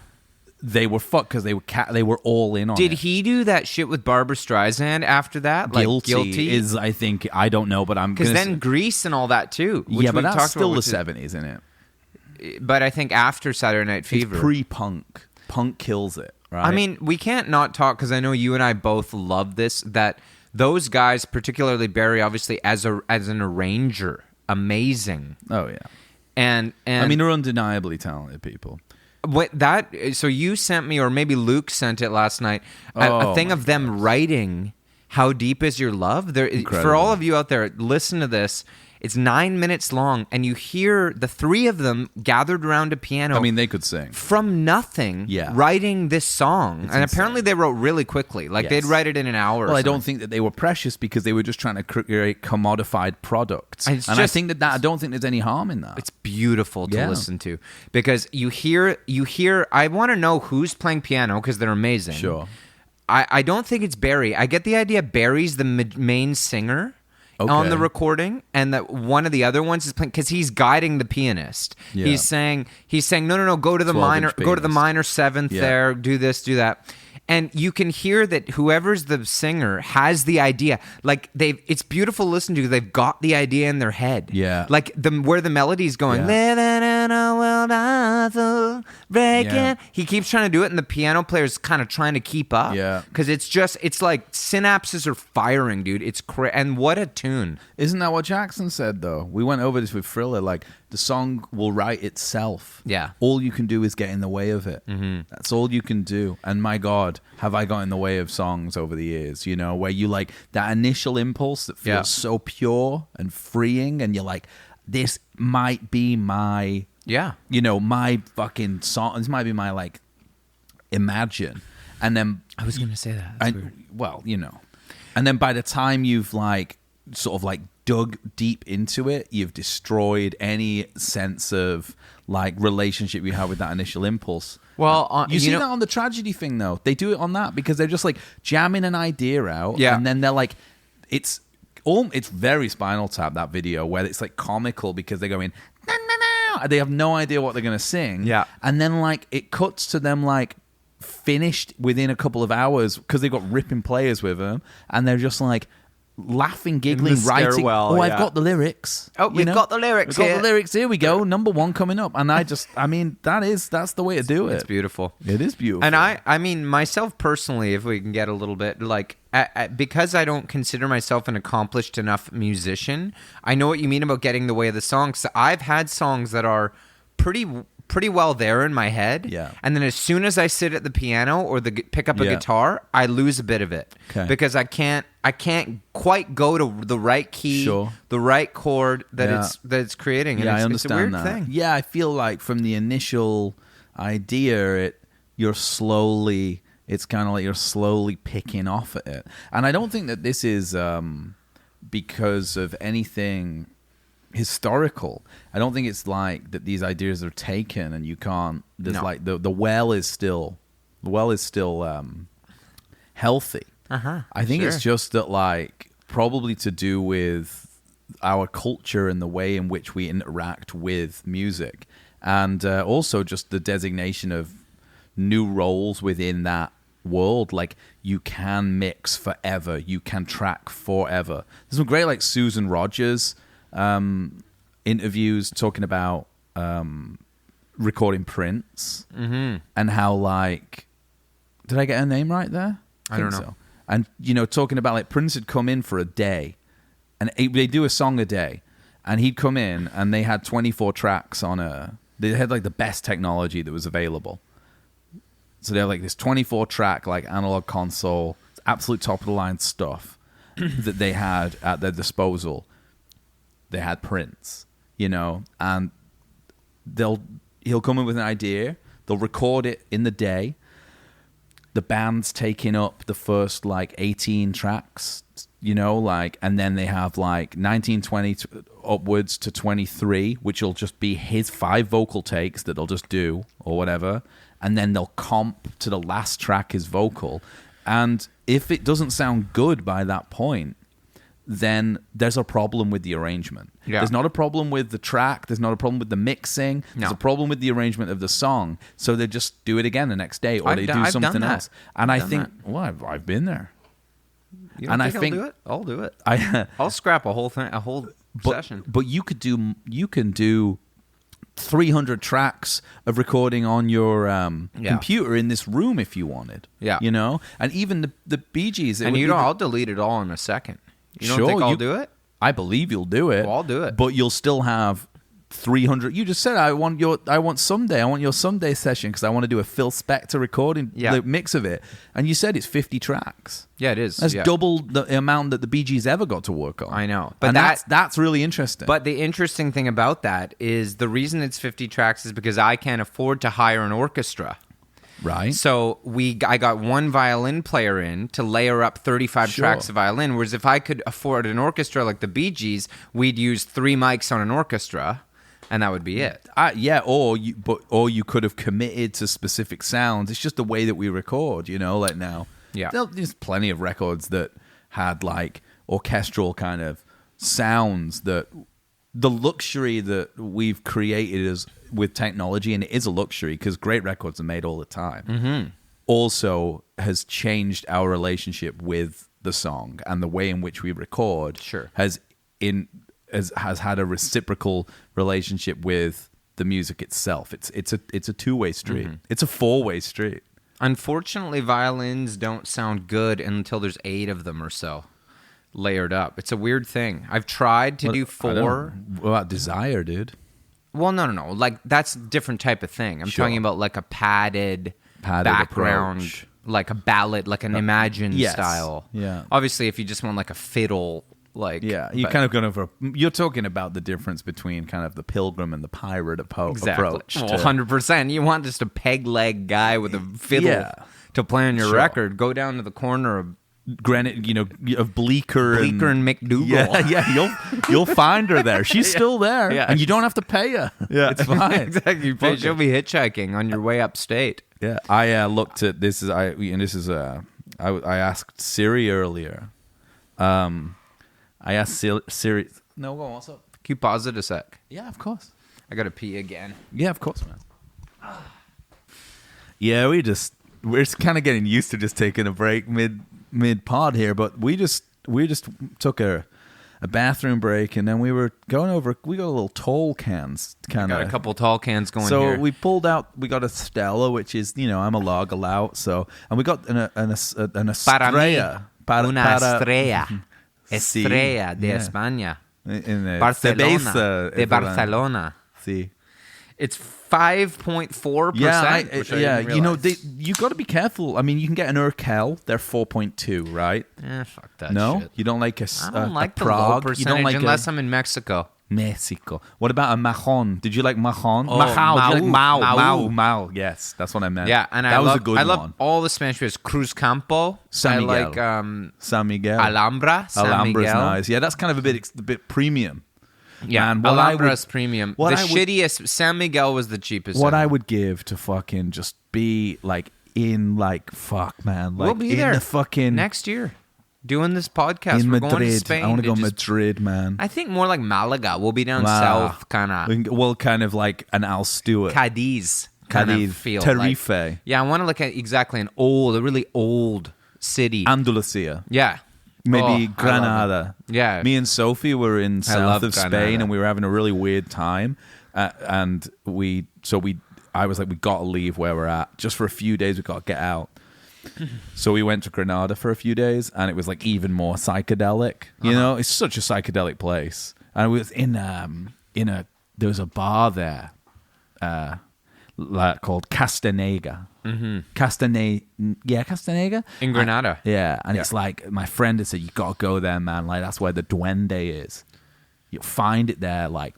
S1: they were fucked because they were all in on
S2: Did
S1: it.
S2: he do that shit with Barbra Streisand after that? Like
S1: Guilty is, I think, I don't know, but I'm
S2: because
S1: gonna
S2: then Grease and all that too. Which
S1: yeah, but
S2: we've
S1: that's
S2: talked
S1: still
S2: about,
S1: the
S2: which
S1: 70s, isn't it?
S2: But I think after Saturday Night Fever,
S1: It's pre-punk. Punk kills it, right?
S2: I mean, we can't not talk because I know you and I both love this. That those guys, particularly Barry, obviously as an arranger, amazing.
S1: oh yeah.
S2: And
S1: I mean, they're undeniably talented people.
S2: So you sent me, or maybe Luke sent it last night, a thing of them writing "How Deep Is Your Love." For all of you out there, listen to this. It's 9 minutes long, and you hear the three of them gathered around a piano.
S1: I mean, they could sing.
S2: From nothing,
S1: Yeah.
S2: writing this song.
S1: It's
S2: and
S1: insane.
S2: apparently they wrote really quickly. Like,
S1: Yes.
S2: they'd write it in an hour.
S1: Well, I don't think that they were precious because they were just trying to create commodified products.
S2: It's
S1: I
S2: just-
S1: think that I don't think there's any harm in that.
S2: It's beautiful to
S1: Yeah.
S2: listen to because you hear. I want to know who's playing piano because they're amazing.
S1: Sure.
S2: I don't think it's Barry. I get the idea Barry's the main singer on
S1: Okay.
S2: the recording, and that one of the other ones is playing because he's guiding the pianist.
S1: Yeah.
S2: He's saying no, go to the
S1: 12-inch
S2: minor, go to the
S1: pianist.
S2: minor seventh
S1: Yeah.
S2: there, do this, do that. And you can hear that whoever's the singer has the idea. Like it's beautiful to listen to because they've got the idea in their head.
S1: Yeah.
S2: Like where the melody's going.
S1: Yeah.
S2: Living in a world I so breaking.
S1: Yeah.
S2: He keeps trying to do it, and the piano player's kind of trying to keep up.
S1: Yeah.
S2: Because it's like synapses are firing, dude. It's and what a tune.
S1: Isn't that what Jackson said, though? We went over this with Thriller. Like, the song will write itself.
S2: Yeah.
S1: All you can do is get in the way of it. Mm-hmm. That's all you can do. And my God, have I got in the way of songs over the years, you know, where you like that initial impulse that feels
S2: Yeah.
S1: so pure and freeing, and you're like, this might be my, you know, my fucking song. This might be my, like, Imagine. And then
S2: I was going to say that. That's weird.
S1: well, you know, and then by the time you've like sort of like dug deep into it, you've destroyed any sense of like relationship you have with that initial impulse.
S2: Well,
S1: you see that on the Tragedy thing, though. They do it on that because they're just like jamming an idea out,
S2: Yeah.
S1: and then they're like, it's very Spinal Tap, that video, where it's like comical because they're going, "Na, na, na," they have no idea what they're gonna sing,
S2: Yeah.
S1: and then like it cuts to them like finished within a couple of hours because they've got ripping players with them, and they're just like laughing, giggling,
S2: the
S1: writing.
S2: stairwell,
S1: I've
S2: yeah.
S1: got the lyrics.
S2: Oh, we've got the lyrics
S1: We've got
S2: here.
S1: the lyrics. Here we go. Number one coming up. And I mean, that's the way to do it.
S2: It's beautiful.
S1: It is beautiful.
S2: And I mean, myself personally, if we can get a little bit like, because I don't consider myself an accomplished enough musician, I know what you mean about getting in the way of the songs. So I've had songs that are pretty well there in my head.
S1: Yeah.
S2: And then as soon as I sit at the piano or pick up a
S1: Yeah.
S2: guitar, I lose a bit of it.
S1: Okay.
S2: Because I can't quite go to the right key,
S1: Sure.
S2: the right chord that
S1: Yeah.
S2: it's creating. And
S1: yeah,
S2: it's,
S1: I understand
S2: it's a weird
S1: that.
S2: thing.
S1: Yeah, I feel like from the initial idea, it's kind of like you're slowly picking off at it. And I don't think that this is because of anything historical. I don't think it's like that these ideas are taken and you can't. There's
S2: No.
S1: like the well is still healthy. I think it's
S2: Sure.
S1: just that like probably to do with our culture and the way in which we interact with music, and also just the designation of new roles within that world. Like, you can mix forever, you can track forever. There's some great like Susan Rogers interviews talking about recording Prince and how like, did I get her name right there?
S2: I don't
S1: think
S2: know.
S1: And you know, talking about like Prince had come in for a day, and they do a song a day, and he'd come in and they had 24 tracks on they had like the best technology that was available. So they're like this 24 track like analog console, absolute top of the line stuff that they had at their disposal. They had Prince, you know, and he'll come in with an idea, they'll record it in the day. The band's taking up the first like 18 tracks, you know, like, and then they have like 19, 20 upwards to 23, which will just be his 5 vocal takes that they'll just do or whatever. And then they'll comp to the last track his vocal. And if it doesn't sound good by that point, then there's a problem with the arrangement.
S2: Yeah.
S1: There's not a problem with the track. There's not a problem with the mixing. There's
S2: No.
S1: a problem with the arrangement of the song. So they just do it again the next day, or they do
S2: I've done
S1: something
S2: that.
S1: else. And I
S2: Done
S1: think,
S2: that.
S1: well, I've been there.
S2: You don't
S1: And I
S2: think
S1: think-
S2: I'll do it? I'll do it.
S1: I
S2: I'll scrap a whole thing, a whole session.
S1: but you can do 300 tracks of recording on your computer in this room if you wanted.
S2: Yeah.
S1: You know? And even the Bee Gees. it
S2: And
S1: would
S2: you
S1: be
S2: know,
S1: the-
S2: I'll delete it all in a second. You don't
S1: Sure,
S2: think I'll
S1: you-
S2: do it?
S1: I believe you'll do it.
S2: Well, I'll do it.
S1: But you'll still have 300. You just said I want your Someday session because I want to do a Phil Spector recording, the mix of it. And you said it's 50 tracks.
S2: Yeah, it is.
S1: That's double the amount that the Bee Gees ever got to work on.
S2: I know, but
S1: and that's really interesting.
S2: But the interesting thing about that is the reason it's 50 tracks is because I can't afford to hire an orchestra.
S1: Right.
S2: So I got one violin player in to layer up 35 tracks of violin, whereas if I could afford an orchestra like the Bee Gees, we'd use 3 mics on an orchestra, and that would be it.
S1: Or you could have committed to specific sounds. It's just the way that we record, like now.
S2: Yeah.
S1: There's plenty of records that had like orchestral kind of sounds that the luxury that we've created is with technology, and it is a luxury because great records are made all the time, also has changed our relationship with the song, and the way in which we record has had a reciprocal relationship with the music itself. It's a two-way street. It's a four-way street.
S2: Unfortunately, violins don't sound good until there's 8 of them or so layered up. It's a weird thing. I've tried to do 4.
S1: What about Desire, dude?
S2: Well, no. Like, that's a different type of thing. I'm talking about like a padded background,
S1: approach.
S2: Like a ballad, like an Imagine style.
S1: Yeah.
S2: Obviously, if you just want like a fiddle,
S1: you're talking about the difference between kind of the pilgrim and the pirate approach.
S2: Well, 100%. You want just a peg leg guy with a fiddle to play on your record. Go down to the corner of
S1: Granite, of Bleecker
S2: and McDougal.
S1: Yeah, you'll find her there. She's still there, and you don't have to pay her. Yeah, it's fine.
S2: Exactly. She'll be hitchhiking on your way upstate.
S1: Yeah, I looked at this. I asked Siri earlier. I asked Siri. No, go on. What's up?
S2: Can you pause it a sec?
S1: Yeah, of course.
S2: I gotta pee again.
S1: Yeah, of course, man. Yeah, we're just kind of getting used to just taking a break mid pod here, but we just took a bathroom break, and then we were going over. We got a little tall cans, kind of.
S2: Got a couple tall cans going
S1: so
S2: here.
S1: We pulled out. We got a Stella, which is I'm a lager lout. So, and we got an Estrella.
S2: Una estrella. Estrella de España. Barcelona. De Barcelona.
S1: See.
S2: It's 5.4%.
S1: Yeah, you got to be careful. I mean, you can get an Urkel. They're 4.2, right?
S2: Fuck that
S1: no?
S2: shit.
S1: You don't like
S2: I don't like the
S1: Prague?
S2: low percentage
S1: you don't like
S2: unless I'm in Mexico.
S1: Mexico. What about a Mahon? Did you like Mahon?
S2: Oh,
S1: Mao. Yes, that's what I meant.
S2: Yeah, and
S1: that was a good one.
S2: I love all the Spanish beers. Cruz Campo.
S1: San Miguel.
S2: I like
S1: San Miguel.
S2: Alhambra.
S1: Alhambra's nice. Yeah, that's kind of a bit premium.
S2: Yeah, Alhambra's premium. The shittiest, San Miguel was the cheapest.
S1: What I would give to fucking just be like in like fuck man, like
S2: we'll be
S1: in
S2: there
S1: the fucking
S2: next year doing this podcast.
S1: In
S2: We're
S1: Madrid.
S2: going to Spain.
S1: I want to go Madrid, man.
S2: I think more like Malaga. We'll be down south, kind of.
S1: Well, kind of like an Al Stewart.
S2: Cadiz kind of feel.
S1: Tenerife.
S2: Like, yeah, I want to look at exactly a really old city.
S1: Andalusia.
S2: Yeah.
S1: Maybe Granada.
S2: Yeah.
S1: Me and Sophie were in south of Spain, and we were having a really weird time. And I was like, we got to leave where we're at. Just for a few days, we got to get out. So we went to Granada for a few days, and it was like even more psychedelic. It's such a psychedelic place. And we was there was a bar there called Castanega. Mm-hmm. Castanega
S2: in Granada.
S1: And it's like my friend had said, you gotta go there, man. Like that's where the duende is. You'll find it there. Like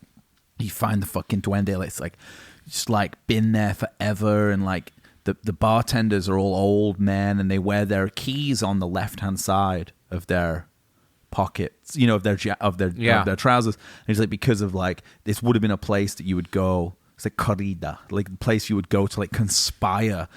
S1: you find the fucking duende. Like, it's like just like been there forever, and like the bartenders are all old men, and they wear their keys on the left hand side of their pockets, of their trousers. And it's like because of like this would have been a place that you would go. It's like corrida, like the place you would go to like conspire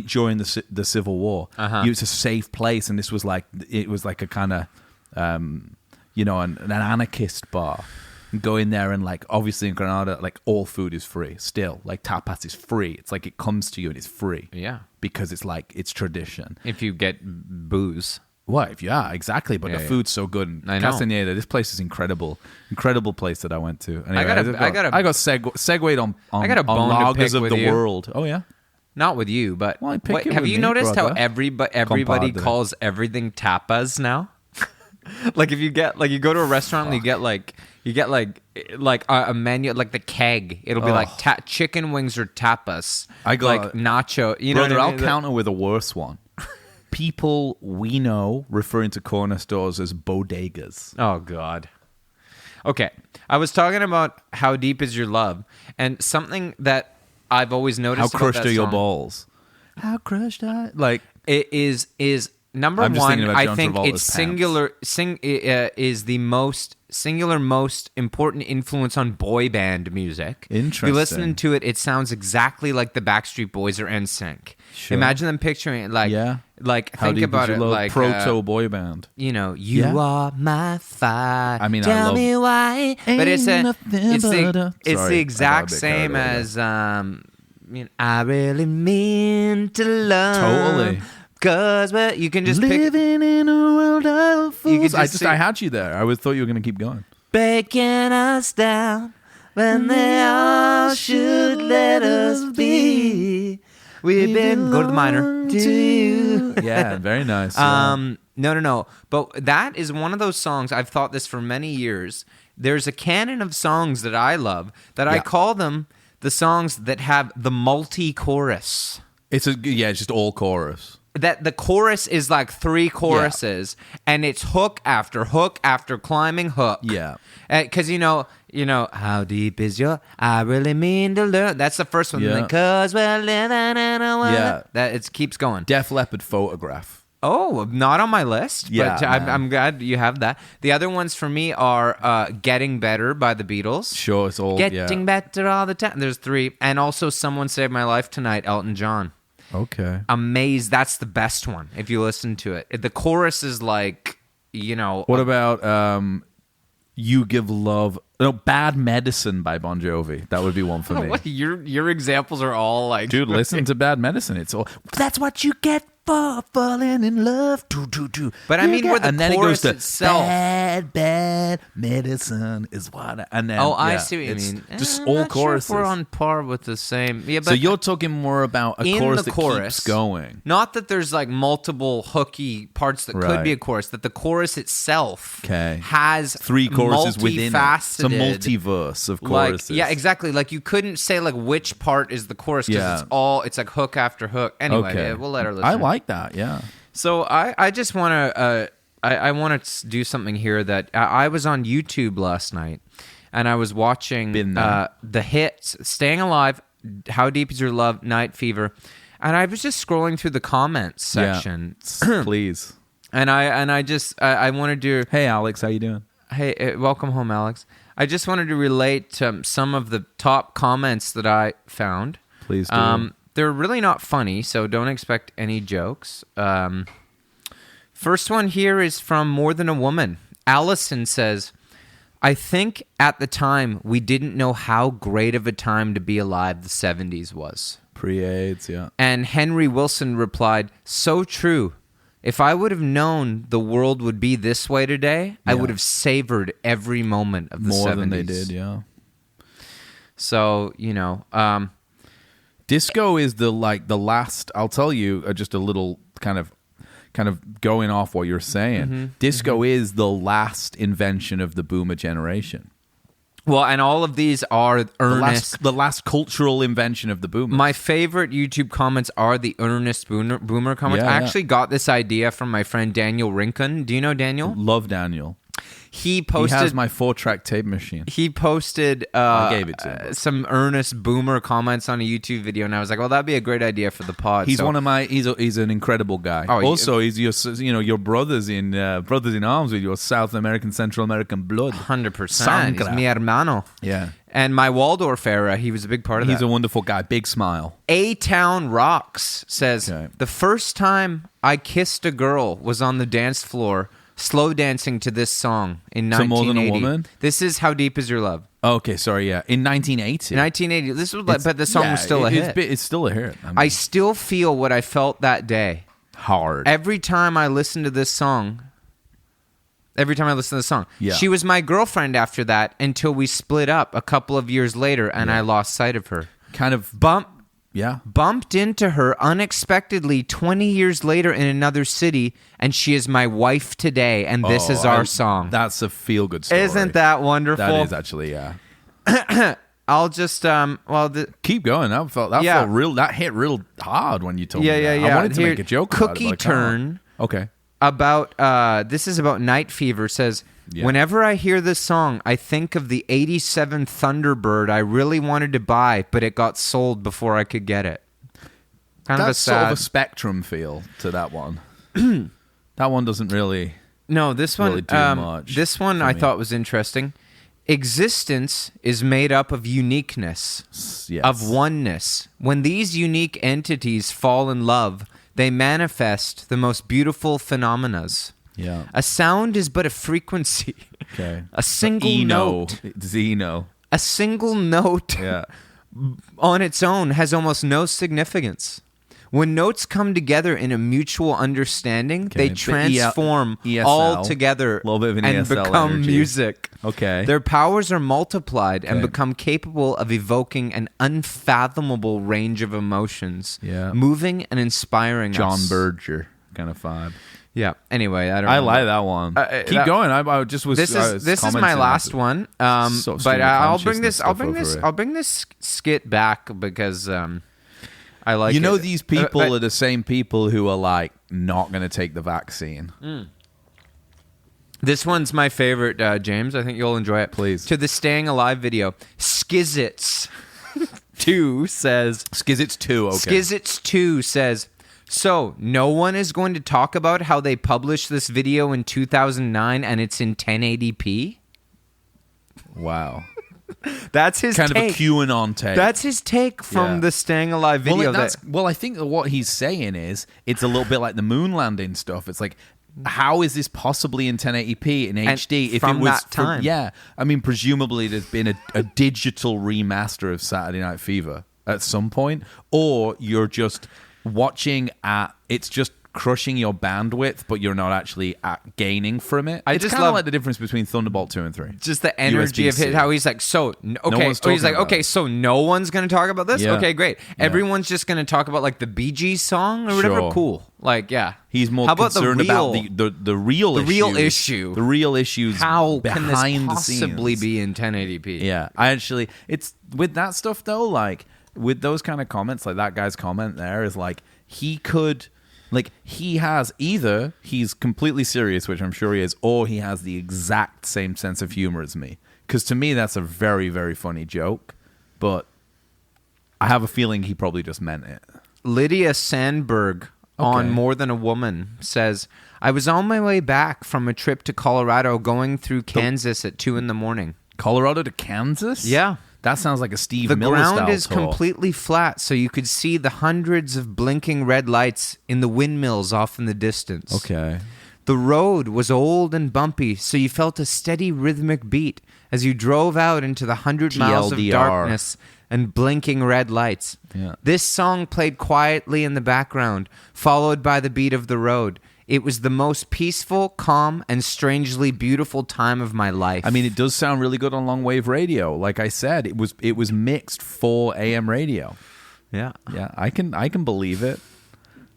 S1: during the Civil War. It was a safe place, and this was like a kind of an anarchist bar. And go in there, and like obviously in Granada, like all food is free. Still, like tapas is free. It's like it comes to you and it's free.
S2: Yeah,
S1: because it's like it's tradition.
S2: If you get booze.
S1: What? Yeah, exactly. But the food's so good.
S2: I know.
S1: Castaneda, this place is incredible. Incredible place that I went to. Anyway,
S2: I got
S1: segued on
S2: I got a bone to
S1: lagers
S2: pick
S1: of
S2: with
S1: the
S2: you.
S1: world. Oh yeah.
S2: Not with you, but
S1: well,
S2: have you noticed
S1: brother.
S2: how everybody calls everything tapas now? Like if you get like you go to a restaurant and you get like like a menu, like the keg. It'll be like chicken wings or tapas.
S1: I got
S2: like nacho. You know,
S1: brother,
S2: what I mean?
S1: I'll counter with a worse one. People we know referring to corner stores as bodegas.
S2: Oh God. Okay, I was talking about How Deep Is Your Love, and something that I've always noticed.
S1: How crushed
S2: about that
S1: are your
S2: song,
S1: balls? How crushed are like
S2: it is number
S1: I'm just
S2: one.
S1: thinking about
S2: I
S1: John
S2: think
S1: Travolta's
S2: it's singular. Is the most important influence on boy band music.
S1: Interesting.
S2: If you listen to it, it sounds exactly like the Backstreet Boys or NSYNC.
S1: Sure.
S2: Imagine them picturing it like,
S1: How
S2: think
S1: deep
S2: about
S1: is
S2: it
S1: your love?
S2: like
S1: Proto boy band.
S2: You know, you are my fire.
S1: I mean, I
S2: tell
S1: love-
S2: me why. But it's the
S1: Sorry,
S2: exact
S1: I got a bit
S2: same
S1: carried away
S2: as I really mean to love.
S1: Totally.
S2: Cause you can just pick.
S1: Living in a world of fools.
S2: just
S1: I had you there. I thought you were going to keep going.
S3: Breaking us down when they all should let us be.
S2: We've been go to the minor.
S3: To you.
S1: Yeah, very nice.
S2: No. But that is one of those songs. I've thought this for many years. There's a canon of songs that I love that I call them the songs that have the multi-chorus.
S1: It's just all chorus.
S2: That the chorus is like 3 choruses, and it's hook after climbing hook.
S1: Yeah.
S2: Because you know, how deep is your? I really mean to learn. That's the first one.
S1: Yeah.
S2: Because we're living in a world.
S1: Yeah.
S2: That it keeps going.
S1: Def Leppard Photograph.
S2: Oh, not on my list.
S1: Yeah,
S2: but
S1: man.
S2: I'm glad you have that. The other ones for me are "Getting Better" by the Beatles.
S1: Sure, it's all
S2: Getting better all the time. There's 3, and also "Someone Saved My Life Tonight," Elton John.
S1: Okay.
S2: Amazed. That's the best one if you listen to it. The chorus is like,
S1: What about You Give Love? No, Bad Medicine by Bon Jovi. That would be one for me.
S2: What, your examples are all like,
S1: Dude, listen to Bad Medicine. It's all
S3: That's what you get for falling in love. Do, do, do.
S2: But I mean, where the
S1: and then it
S2: chorus
S1: goes to
S2: itself.
S3: Bad medicine is what.
S1: and then
S2: I see what you
S1: it's
S2: mean.
S1: Just
S2: I'm
S1: all
S2: not sure if
S1: choruses.
S2: we're on par with the same. Yeah, but
S1: So you're talking more about a
S2: in
S1: chorus
S2: the
S1: that
S2: chorus,
S1: keeps going.
S2: Not that there's like multiple hooky parts that could
S1: Right.
S2: be a chorus. That the chorus itself
S1: Okay.
S2: has
S1: 3 choruses within it. It's a
S2: multifaceted-
S1: multiverse of
S2: Like,
S1: choruses.
S2: yeah, exactly. Like you couldn't say like which part is the chorus because it's like hook after hook. Anyway,
S1: Okay.
S2: yeah, we'll let our listeners.
S1: I like that, yeah.
S2: So I just want to I want to do something here that I was on YouTube last night and I was watching
S1: Been there.
S2: the hits "Staying Alive," "How Deep Is Your Love," "Night Fever," and I was just scrolling through the comments section.
S1: Yeah. Please.
S2: And I wanted to.
S1: Hey, Alex, how you doing?
S2: Hey, welcome home, Alex. I just wanted to relate some of the top comments that I found.
S1: Please do.
S2: They're really not funny, so don't expect any jokes. First one here is from More Than a Woman. Allison says, "I think at the time we didn't know how great of a time to be alive the 70s was."
S1: Pre-AIDS, yeah.
S2: And Henry Wilson replied, "So true. If I would have known the world would be this way today, I would have savored every moment of the 70s.
S1: More than they did, yeah.
S2: So,
S1: Disco is the last. I'll tell you just a little kind of going off what you're saying. Disco is the last invention of the boomer generation.
S2: well, and all of these are earnest.
S1: The last cultural invention of the boomers.
S2: My favorite YouTube comments are the earnest boomer comments.
S1: Yeah,
S2: I
S1: yeah.
S2: actually got this idea from my friend Daniel Rincon. Do you know Daniel?
S1: Love Daniel.
S2: He
S1: He
S2: posted.
S1: has my 4-track tape machine.
S2: He posted
S1: I gave it to him.
S2: some earnest boomer comments on a YouTube video, and I was like, "Well, that'd be a great idea for the pod."
S1: He's
S2: So-
S1: one of my. He's an incredible guy.
S2: Oh,
S1: also, he's your brothers in arms with your South American, Central American blood.
S2: 100%. He's
S1: Sangre.
S2: mi hermano.
S1: Yeah,
S2: And my Waldorf era, he was a big part of
S1: he's
S2: that.
S1: a wonderful guy. Big smile.
S2: A-Town Rocks says,
S1: Okay.
S2: "The first time I kissed a girl was on the dance floor, slow dancing to this song in
S1: So
S2: 1980.
S1: More Than a Woman?
S2: This is How Deep Is Your Love.
S1: Okay, sorry. Yeah, in 1980.
S2: 1980. This was, but the song was still a hit.
S1: It's still a hit. I mean,
S2: I still feel what I felt that day.
S1: hard.
S2: Every time I listen to this song,
S1: Yeah.
S2: She was my girlfriend after that until we split up a couple of years later and I lost sight of her.
S1: Kind of
S2: Bump.
S1: Yeah.
S2: Bumped into her unexpectedly 20 years later in another city, and she is my wife today, and this is our song.
S1: That's a feel-good story.
S2: Isn't that wonderful?
S1: That is actually, yeah.
S2: I'll just
S1: Keep going. That felt real. That hit real hard when you told me that.
S2: Yeah.
S1: I wanted to make a joke about it,
S2: Cookie
S1: but I can't.
S2: Turn.
S1: Okay.
S2: About this is about Night Fever. Says,
S1: Yeah.
S2: whenever I hear this song, I think of the '87 Thunderbird I really wanted to buy, but it got sold before I could get it. Kind of a
S1: That's
S2: sad.
S1: sort of a Spectrum feel to that one. That one doesn't really.
S2: No, this one.
S1: really do much
S2: This one
S1: for
S2: I
S1: me.
S2: thought was interesting. Existence is made up of uniqueness,
S1: Yes.
S2: of oneness. When these unique entities fall in love, they manifest the most beautiful phenomena.
S1: Yeah.
S2: A sound is but a frequency.
S1: Okay.
S2: A single
S1: Eno.
S2: note.
S1: Zeno.
S2: A single note
S1: Yeah.
S2: on its own has almost no significance. When notes come together in a mutual understanding,
S1: Okay.
S2: they transform
S1: ESL.
S2: all together
S1: Little bit of an
S2: and
S1: ESL
S2: become
S1: energy.
S2: music.
S1: Okay.
S2: Their powers are multiplied and
S1: Okay.
S2: become capable of evoking an unfathomable range of emotions,
S1: Yeah.
S2: moving and inspiring
S1: John
S2: us.
S1: Berger kind of vibe.
S2: Yeah. Anyway, I don't.
S1: I
S2: know.
S1: like that one. Keep going. I just was.
S2: This
S1: I
S2: is
S1: was
S2: this is my
S1: commenting
S2: last
S1: on it.
S2: one.
S1: So
S2: But
S1: stream of
S2: I'll bring
S1: consciousness
S2: this. I'll
S1: stuff
S2: bring this.
S1: over it.
S2: I'll bring this skit back because I like.
S1: You know,
S2: it.
S1: these people
S2: But-
S1: are the same people who are like not going to take the vaccine.
S2: This one's my favorite, James. I think you'll enjoy it.
S1: Please.
S2: To the Staying Alive video, Skizits 2 says.
S1: Skizits 2. Okay.
S2: Skizits 2 says. So, no one is going to talk about how they published this video in 2009 and it's in 1080p?
S1: Wow.
S2: That's his
S1: Kind
S2: take.
S1: of a QAnon take.
S2: That's his take from
S1: Yeah.
S2: the Staying Alive video.
S1: Well, I think that what he's saying is it's a little bit like the moon landing stuff. It's like, how is this possibly in 1080p in HD if
S2: from
S1: it was
S2: that time.
S1: Yeah, I mean, presumably there's been a digital remaster of Saturday Night Fever at some point, or you're just watching it's just crushing your bandwidth, but you're not actually gaining from it.
S2: I
S1: It's
S2: just
S1: kind of
S2: love-
S1: like the difference between Thunderbolt 2 and 3.
S2: just the energy of
S1: USB-C.
S2: it, how he's like, so okay,
S1: one's talking
S2: he's like,
S1: about
S2: okay,
S1: it.
S2: so no one's gonna talk about this.
S1: Yeah.
S2: Okay, great. Everyone's just gonna talk about like the Bee Gees song or whatever.
S1: Sure.
S2: Cool. Like, yeah.
S1: He's more
S2: How about
S1: concerned
S2: the real,
S1: about the real
S2: the
S1: issues,
S2: real issue.
S1: the real issues
S2: How can this
S1: behind
S2: possibly
S1: the scenes.
S2: be in 1080p?
S1: Yeah, it's with that stuff though, like with those kind of comments, like that guy's comment there is like he could, like he has either he's completely serious, which I'm sure he is, or he has the exact same sense of humor as me. Because to me, that's a very, very funny joke, but I have a feeling he probably just meant it.
S2: Lydia Sandberg on
S1: Okay.
S2: More Than a Woman says, I was on my way back from a trip to Colorado going through Kansas at 2 a.m.
S1: Colorado to Kansas?
S2: Yeah.
S1: That sounds like a Steve
S2: The
S1: Miller
S2: ground
S1: style
S2: is
S1: tour.
S2: completely flat, so you could see the hundreds of blinking red lights in the windmills off in the distance.
S1: Okay.
S2: The road was old and bumpy, so you felt a steady rhythmic beat as you drove out into the 100 miles of
S1: TLDR.
S2: darkness and blinking red lights.
S1: Yeah.
S2: This song played quietly in the background, followed by the beat of the road. It was the most peaceful, calm, and strangely beautiful time of my life.
S1: I mean, it does sound really good on long wave radio. Like I said, it was mixed for AM radio.
S2: yeah.
S1: Yeah, I can believe it.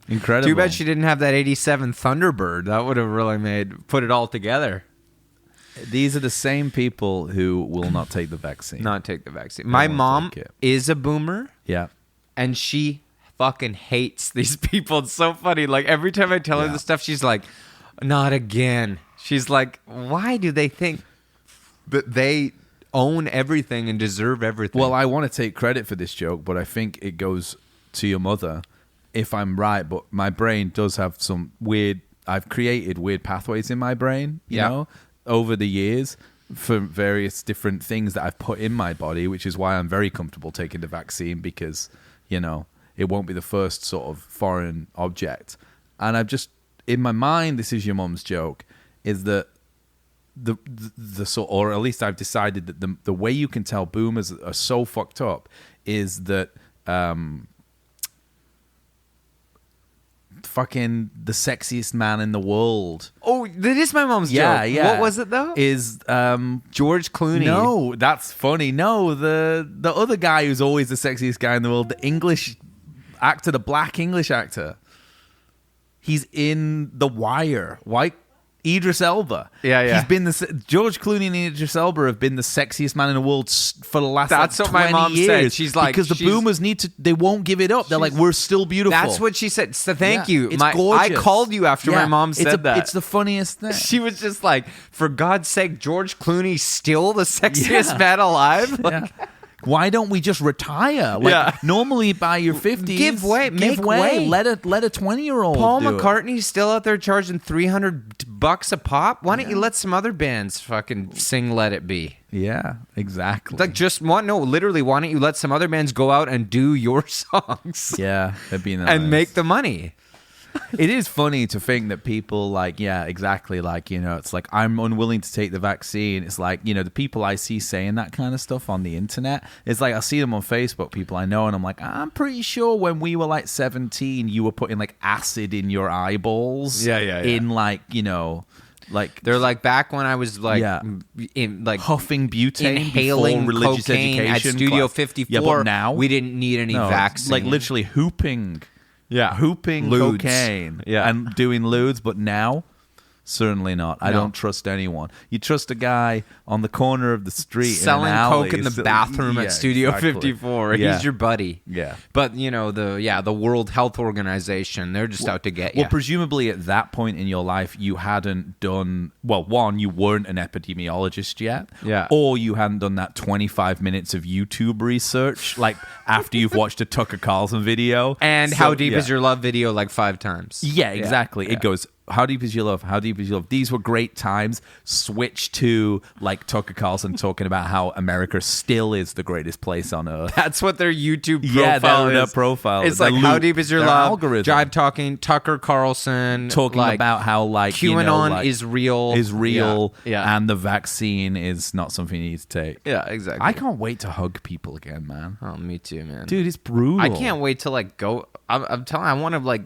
S1: Incredible.
S2: Too bad she didn't have that 87 Thunderbird. That would have really put it all together.
S1: These are the same people who will not take the vaccine.
S2: Not take the vaccine. My
S1: won't
S2: mom
S1: take it.
S2: is a boomer,
S1: Yeah.
S2: and she fucking hates these people. It's so funny. Like, every time I tell her
S1: Yeah.
S2: this stuff, she's like, not again. She's like, why do they think that they own everything and deserve everything?
S1: Well, I want to take credit for this joke, but I think it goes to your mother, if I'm right. But my brain does have some weird... I've created weird pathways in my brain, you
S2: Yeah.
S1: know, over the years for various different things that I've put in my body, which is why I'm very comfortable taking the vaccine because, you know, it won't be the first sort of foreign object. And I've just... In my mind, this is your mom's joke, is that the sort, or at least I've decided that the way you can tell boomers are so fucked up is that fucking the sexiest man in the world.
S2: oh, that is my mom's joke. What was it, though?
S1: Is
S2: George Clooney.
S1: no, that's funny. No, the other guy who's always the sexiest guy in the world, the English actor, the black English actor. He's in The Wire. Why? Idris Elba.
S2: Yeah.
S1: He's been George Clooney and Idris Elba have been the sexiest man in the world for the last
S2: That's
S1: like,
S2: what
S1: 20
S2: my mom
S1: years.
S2: said. She's like,
S1: because the boomers they won't give it up. They're like, we're still beautiful.
S2: That's what she said. So thank you.
S1: It's
S2: I
S1: gorgeous.
S2: called you after my mom said that.
S1: It's the funniest thing.
S2: She was just like, for God's sake, George Clooney's still the sexiest man alive? Like,
S1: Why don't we just retire? Like normally by your 50s,
S2: Give way. Make way.
S1: Let a 20-year-old.
S2: Paul
S1: do it.
S2: McCartney's still out there charging $300 a pop. Why don't you let some other bands fucking sing "Let It Be"?
S1: Yeah, exactly.
S2: Like literally, why don't you let some other bands go out and do your songs?
S1: Yeah, that'd be nice.
S2: And make the money.
S1: It is funny to think that people like, yeah, exactly. Like, you know, it's like, I'm unwilling to take the vaccine. It's like, you know, the people I see saying that kind of stuff on the internet, it's like, I see them on Facebook, people I know, and I'm like, I'm pretty sure when we were like 17, you were putting like acid in your eyeballs.
S2: Yeah.
S1: In like, you know, like
S2: They're like, back when I was like, in like
S1: huffing butane,
S2: inhaling
S1: before religious
S2: cocaine
S1: education
S2: at Studio
S1: class.
S2: 54.
S1: Yeah, but now
S2: we didn't need any vaccine.
S1: like literally hooping.
S2: Yeah.
S1: Hooping
S2: Lewds.
S1: cocaine
S2: Yeah.
S1: and doing lewds, but now, certainly not. I don't trust anyone. You trust a guy on the corner of the street
S2: selling
S1: in an alley,
S2: coke in the bathroom at Studio 54.
S1: Yeah.
S2: He's your buddy.
S1: Yeah.
S2: But, you know, the World Health Organization, they're just out to get you.
S1: Well, presumably at that point in your life, you hadn't done, well, one, you weren't an epidemiologist yet.
S2: Yeah.
S1: Or you hadn't done that 25 minutes of YouTube research, like after you've watched a Tucker Carlson video.
S2: And
S1: So,
S2: How Deep
S1: yeah.
S2: Is Your Love video like 5 times.
S1: Yeah, exactly.
S2: Yeah.
S1: It goes, how deep is your love? How deep is your love? These were great times. Switch to like Tucker Carlson talking about how America still is the greatest place on earth.
S2: That's what their YouTube profile
S1: their
S2: is.
S1: profile.
S2: It's
S1: Their
S2: like, How
S1: loop,
S2: Deep Is Your
S1: their
S2: Love?
S1: algorithm.
S2: Jive Talking, Tucker Carlson.
S1: Talking
S2: like,
S1: about how like
S2: QAnon
S1: you know, like,
S2: is real.
S1: Yeah. And the vaccine is not something you need to take.
S2: Yeah, exactly.
S1: I can't wait to hug people again, man.
S2: Oh, me too, man.
S1: Dude, it's brutal.
S2: I can't wait to like go. I'm telling. I want to like.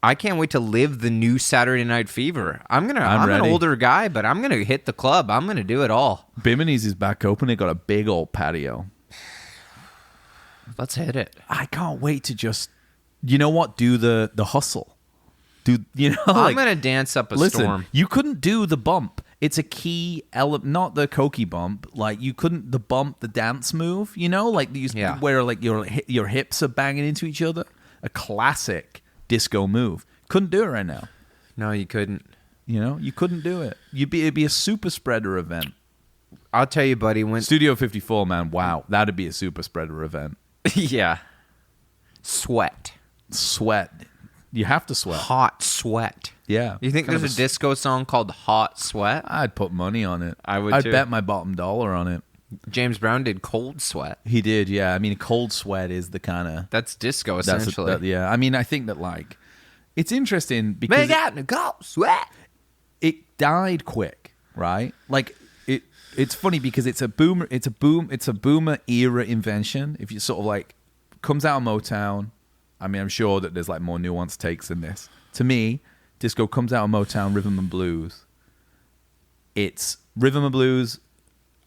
S2: I can't wait to live the new Saturday Night Fever. I'm an
S1: ready.
S2: older guy, but I'm gonna hit the club. I'm gonna do it all.
S1: Bimini's is back open. They got a big old patio.
S2: Let's hit it.
S1: I can't wait to just, you know what? Do the hustle. Do you know?
S2: I'm
S1: Like,
S2: gonna dance up a
S1: listen,
S2: storm.
S1: you couldn't do the bump. It's a key element, not the Cokie bump. Like you couldn't the dance move. You know, like you where like your hips are banging into each other. A classic disco move. Couldn't do it right now.
S2: No, you couldn't.
S1: You know, you couldn't do it. It'd be a super spreader event.
S2: I'll tell you, buddy. When
S1: Studio 54, man, wow, that'd be a super spreader event.
S2: yeah, sweat,
S1: You have to sweat.
S2: hot sweat.
S1: Yeah.
S2: You think
S1: Kind
S2: there's
S1: of
S2: a disco song called "Hot Sweat"?
S1: I'd put money on it.
S2: I would
S1: I'd
S2: too.
S1: bet my bottom dollar on it.
S2: James Brown did "Cold Sweat."
S1: He did, yeah. I mean, cold sweat is the kind of
S2: That's disco essentially.
S1: yeah. I mean, I think that like it's interesting because
S2: Make out in the cold sweat.
S1: it died quick, right? Like it's funny because it's a boomer era invention. If you sort of like comes out of Motown, I mean, I'm sure that there's like more nuanced takes than this. To me, disco comes out of Motown, rhythm and blues. It's rhythm and blues,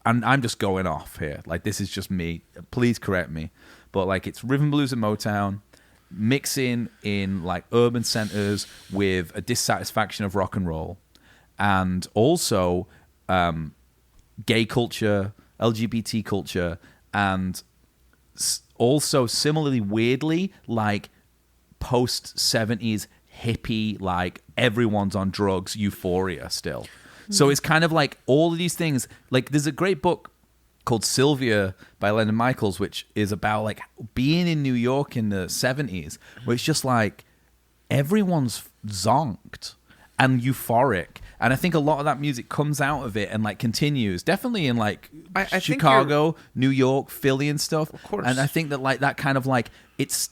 S1: and I'm just going off here. Like this is just me. Please correct me, but like it's rhythm and blues at Motown, mixing in like urban centers with a dissatisfaction of rock and roll, and also gay culture, LGBT culture, and also similarly weirdly like post 70s hippie, like everyone's on drugs euphoria still. So it's kind of like all of these things. Like there's a great book called Sylvia by Lennon Michaels, which is about like being in New York in the 70s, where it's just like everyone's zonked and euphoric. And I think a lot of that music comes out of it and like continues. Definitely in like
S2: I think
S1: Chicago, New York, Philly and stuff.
S2: Of course.
S1: And I think that like that kind of like it's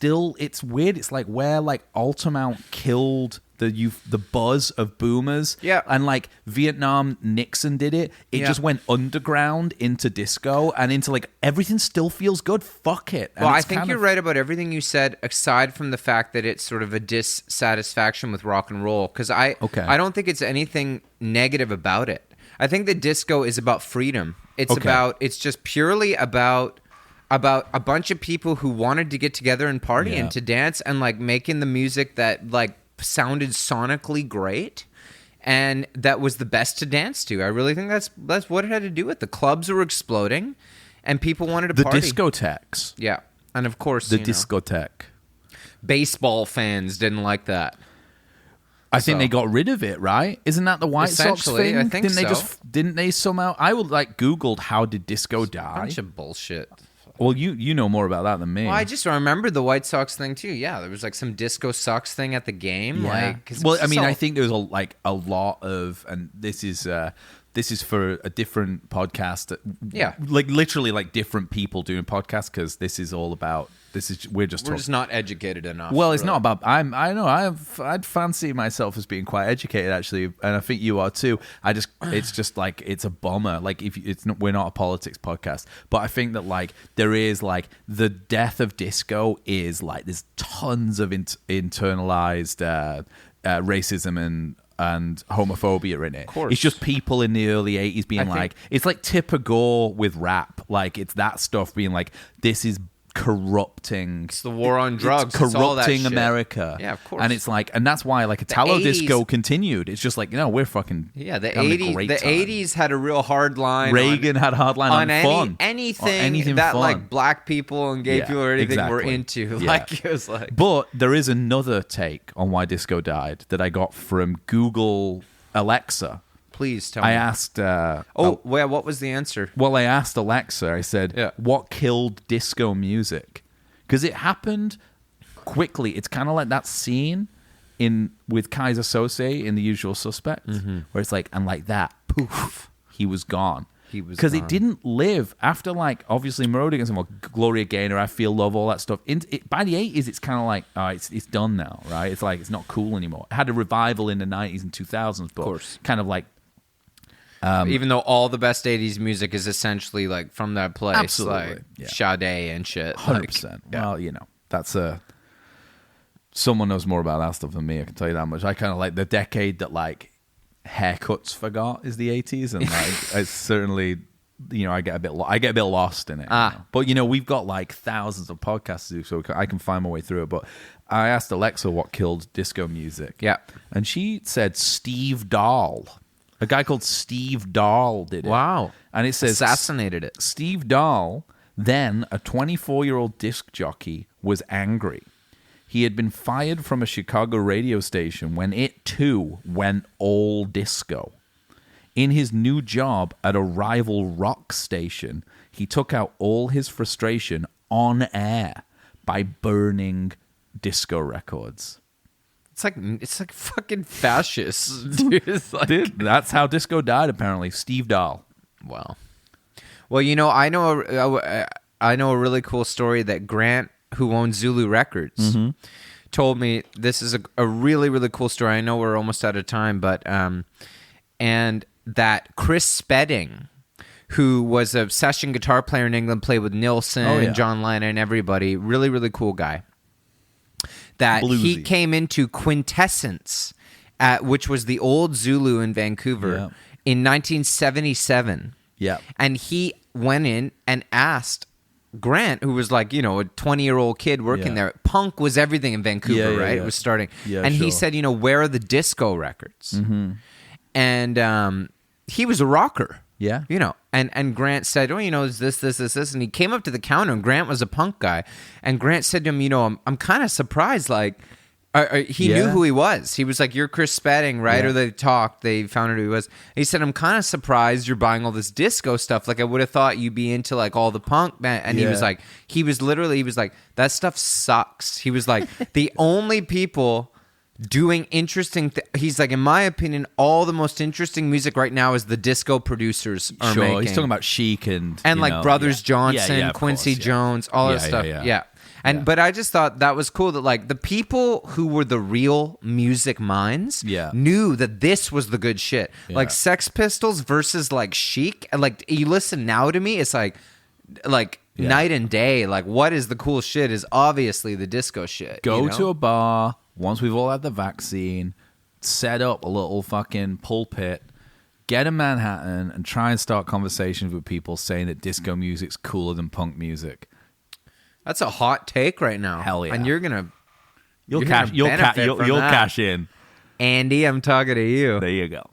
S1: weird. It's like where like Altamont killed the buzz of boomers.
S2: Yeah.
S1: And like Vietnam, Nixon did it. It just went underground into disco and into like everything still feels good. Fuck it. And
S2: Well, I
S1: it's
S2: think
S1: kind
S2: you're
S1: of-
S2: right about everything you said, aside from the fact that it's sort of a dissatisfaction with rock and roll. Because I don't think it's anything negative about it. I think the disco is about freedom. It's just purely about about a bunch of people who wanted to get together and party
S1: Yeah.
S2: and to dance and like making the music that like sounded sonically great and that was the best to dance to. I really think that's what it had to do with. The clubs were exploding and people wanted to
S1: The
S2: party.
S1: discotheques.
S2: Yeah. And of course,
S1: The
S2: you know,
S1: discotheque.
S2: baseball fans didn't like that.
S1: I think
S2: So-
S1: they got rid of it, right? Isn't that the White Sox
S2: Essentially,
S1: thing?
S2: I think
S1: didn't they
S2: so.
S1: didn't they somehow? I would like Googled how did disco die.
S2: Bunch of bullshit.
S1: Well, you know more about that than me.
S2: Well, I just remember the White Sox thing too. Yeah, there was like some disco Sox thing at the game.
S1: Yeah.
S2: Like, 'cause it
S1: Well,
S2: was
S1: I mean,
S2: all-
S1: I think there's a lot of, and this is for a different podcast.
S2: Yeah.
S1: like literally like different people doing podcasts because this is all about. We're just
S2: we're
S1: talking.
S2: just not educated enough.
S1: Well, it's
S2: really.
S1: not about. I know. I'd fancy myself as being quite educated, actually, and I think you are too. It's just like it's a bummer. Like if it's not, we're not a politics podcast, but I think that like there is like the death of disco is like there's tons of internalized racism and homophobia in it.
S2: Of course.
S1: It's just people in the early 80s being
S2: I think-
S1: like, it's like Tipper Gore with rap. Like it's that stuff being like, this is corrupting.
S2: It's the war on drugs.
S1: It's
S2: It's all that
S1: corrupting
S2: shit.
S1: America.
S2: Yeah, of course.
S1: And it's like, and that's why like Italo
S2: 80s
S1: disco continued. It's just like, no, we're fucking
S2: Yeah, the
S1: having a
S2: 80s.
S1: great
S2: The
S1: time.
S2: 80s had a real hard line.
S1: Reagan had a hard line on fun.
S2: anything
S1: fun.
S2: that like black people and gay
S1: Yeah,
S2: people or anything were
S1: exactly.
S2: into.
S1: Yeah.
S2: Like it was like
S1: But there is another take on why disco died that I got from Google Alexa.
S2: please tell
S1: I
S2: me.
S1: asked.
S2: Well, what was the answer?
S1: Well, I asked Alexa. I said,
S2: Yeah.
S1: "What killed disco music?" Because it happened quickly. It's kind of like that scene with Kaiser Sose in The Usual Suspects, where it's like, and like that, poof, he was gone.
S2: He was
S1: because it
S2: gone.
S1: didn't live after like obviously Melodic and some Gloria Gaynor, I Feel Love, all that stuff. By the 80s, it's kind of like it's done now, right? It's like it's not cool anymore. It had a revival in the 90s and 2000s, but
S2: course.
S1: kind of like
S2: Even though all the best 80s music is essentially like from that place,
S1: Absolutely,
S2: like
S1: yeah.
S2: Sade and shit.
S1: 100%.
S2: Like, yeah.
S1: Well, you know, that's someone knows more about that stuff than me, I can tell you that much. I kind of like the decade that like haircuts forgot is the 80s, and like it's certainly, you know, I get a bit lost in it. You know? But you know, we've got like thousands of podcasts to do, so I can find my way through it. But I asked Alexa what killed disco music.
S2: Yeah.
S1: And she said Steve Dahl. A guy called Steve Dahl did it.
S2: Wow.
S1: And it says
S2: Assassinated it.
S1: Steve Dahl, then a 24-year-old disc jockey, was angry. He had been fired from a Chicago radio station when it, too, went all disco. In his new job at a rival rock station, he took out all his frustration on air by burning disco records.
S2: It's like fucking fascist, dude. It's like,
S1: Dude, that's how disco died, apparently. Steve Dahl.
S2: wow. Well, you know, I know a really cool story that Grant, who owns Zulu Records, told me. This is a really, really cool story. I know we're almost out of time, but and that Chris Spedding, who was a session guitar player in England, played with Nilsson
S1: Oh, yeah.
S2: and John Lennon and everybody. Really, really cool guy. That he
S1: Bluesy.
S2: came into Quintessence, which was the old Zulu in Vancouver,
S1: Yeah.
S2: in 1977.
S1: Yeah.
S2: And he went in and asked Grant, who was like, you know, a 20-year-old kid working
S1: Yeah.
S2: there. Punk was everything in Vancouver,
S1: Yeah, yeah,
S2: right?
S1: yeah.
S2: It was starting.
S1: Yeah,
S2: and he
S1: sure.
S2: said, you know, where are the disco records? Mm-hmm. And he was a rocker.
S1: Yeah.
S2: You know, and Grant said, oh, you know, is this. And he came up to the counter, and Grant was a punk guy. And Grant said to him, you know, I'm kind of surprised, like, he knew
S1: Yeah.
S2: who he was. He was like, you're Chris Spedding, right?
S1: Yeah.
S2: Or they talked. They found out who he was. He said, I'm kind of surprised you're buying all this disco stuff. Like, I would have thought you'd be into, like, all the punk, man. And he was
S1: Yeah.
S2: like, that stuff sucks. He was like, the only people doing interesting he's like, in my opinion, all the most interesting music right now is the disco producers are
S1: Sure,
S2: making.
S1: he's talking about Chic and you
S2: like
S1: know,
S2: Brothers
S1: yeah.
S2: Johnson,
S1: Yeah, of
S2: Quincy
S1: course, yeah.
S2: Jones, all that
S1: Yeah,
S2: stuff.
S1: yeah,
S2: Yeah.
S1: yeah.
S2: And
S1: Yeah.
S2: but I just thought that was cool that like the people who were the real music minds
S1: Yeah.
S2: knew that this was the good shit. Like
S1: Yeah.
S2: Sex Pistols versus like Chic. And like you listen now to me, it's like
S1: Yeah.
S2: night and day. Like what is the cool shit is obviously the disco shit.
S1: Go
S2: you know?
S1: to a bar once we've all had the vaccine, set up a little fucking pulpit, get in Manhattan, and try and start conversations with people saying that disco music's cooler than punk music.
S2: That's a hot take right now.
S1: Hell yeah.
S2: And you're gonna
S1: You'll
S2: You're
S1: cash.
S2: gonna benefit from that.
S1: Cash in.
S2: Andy, I'm talking to you.
S1: There you go.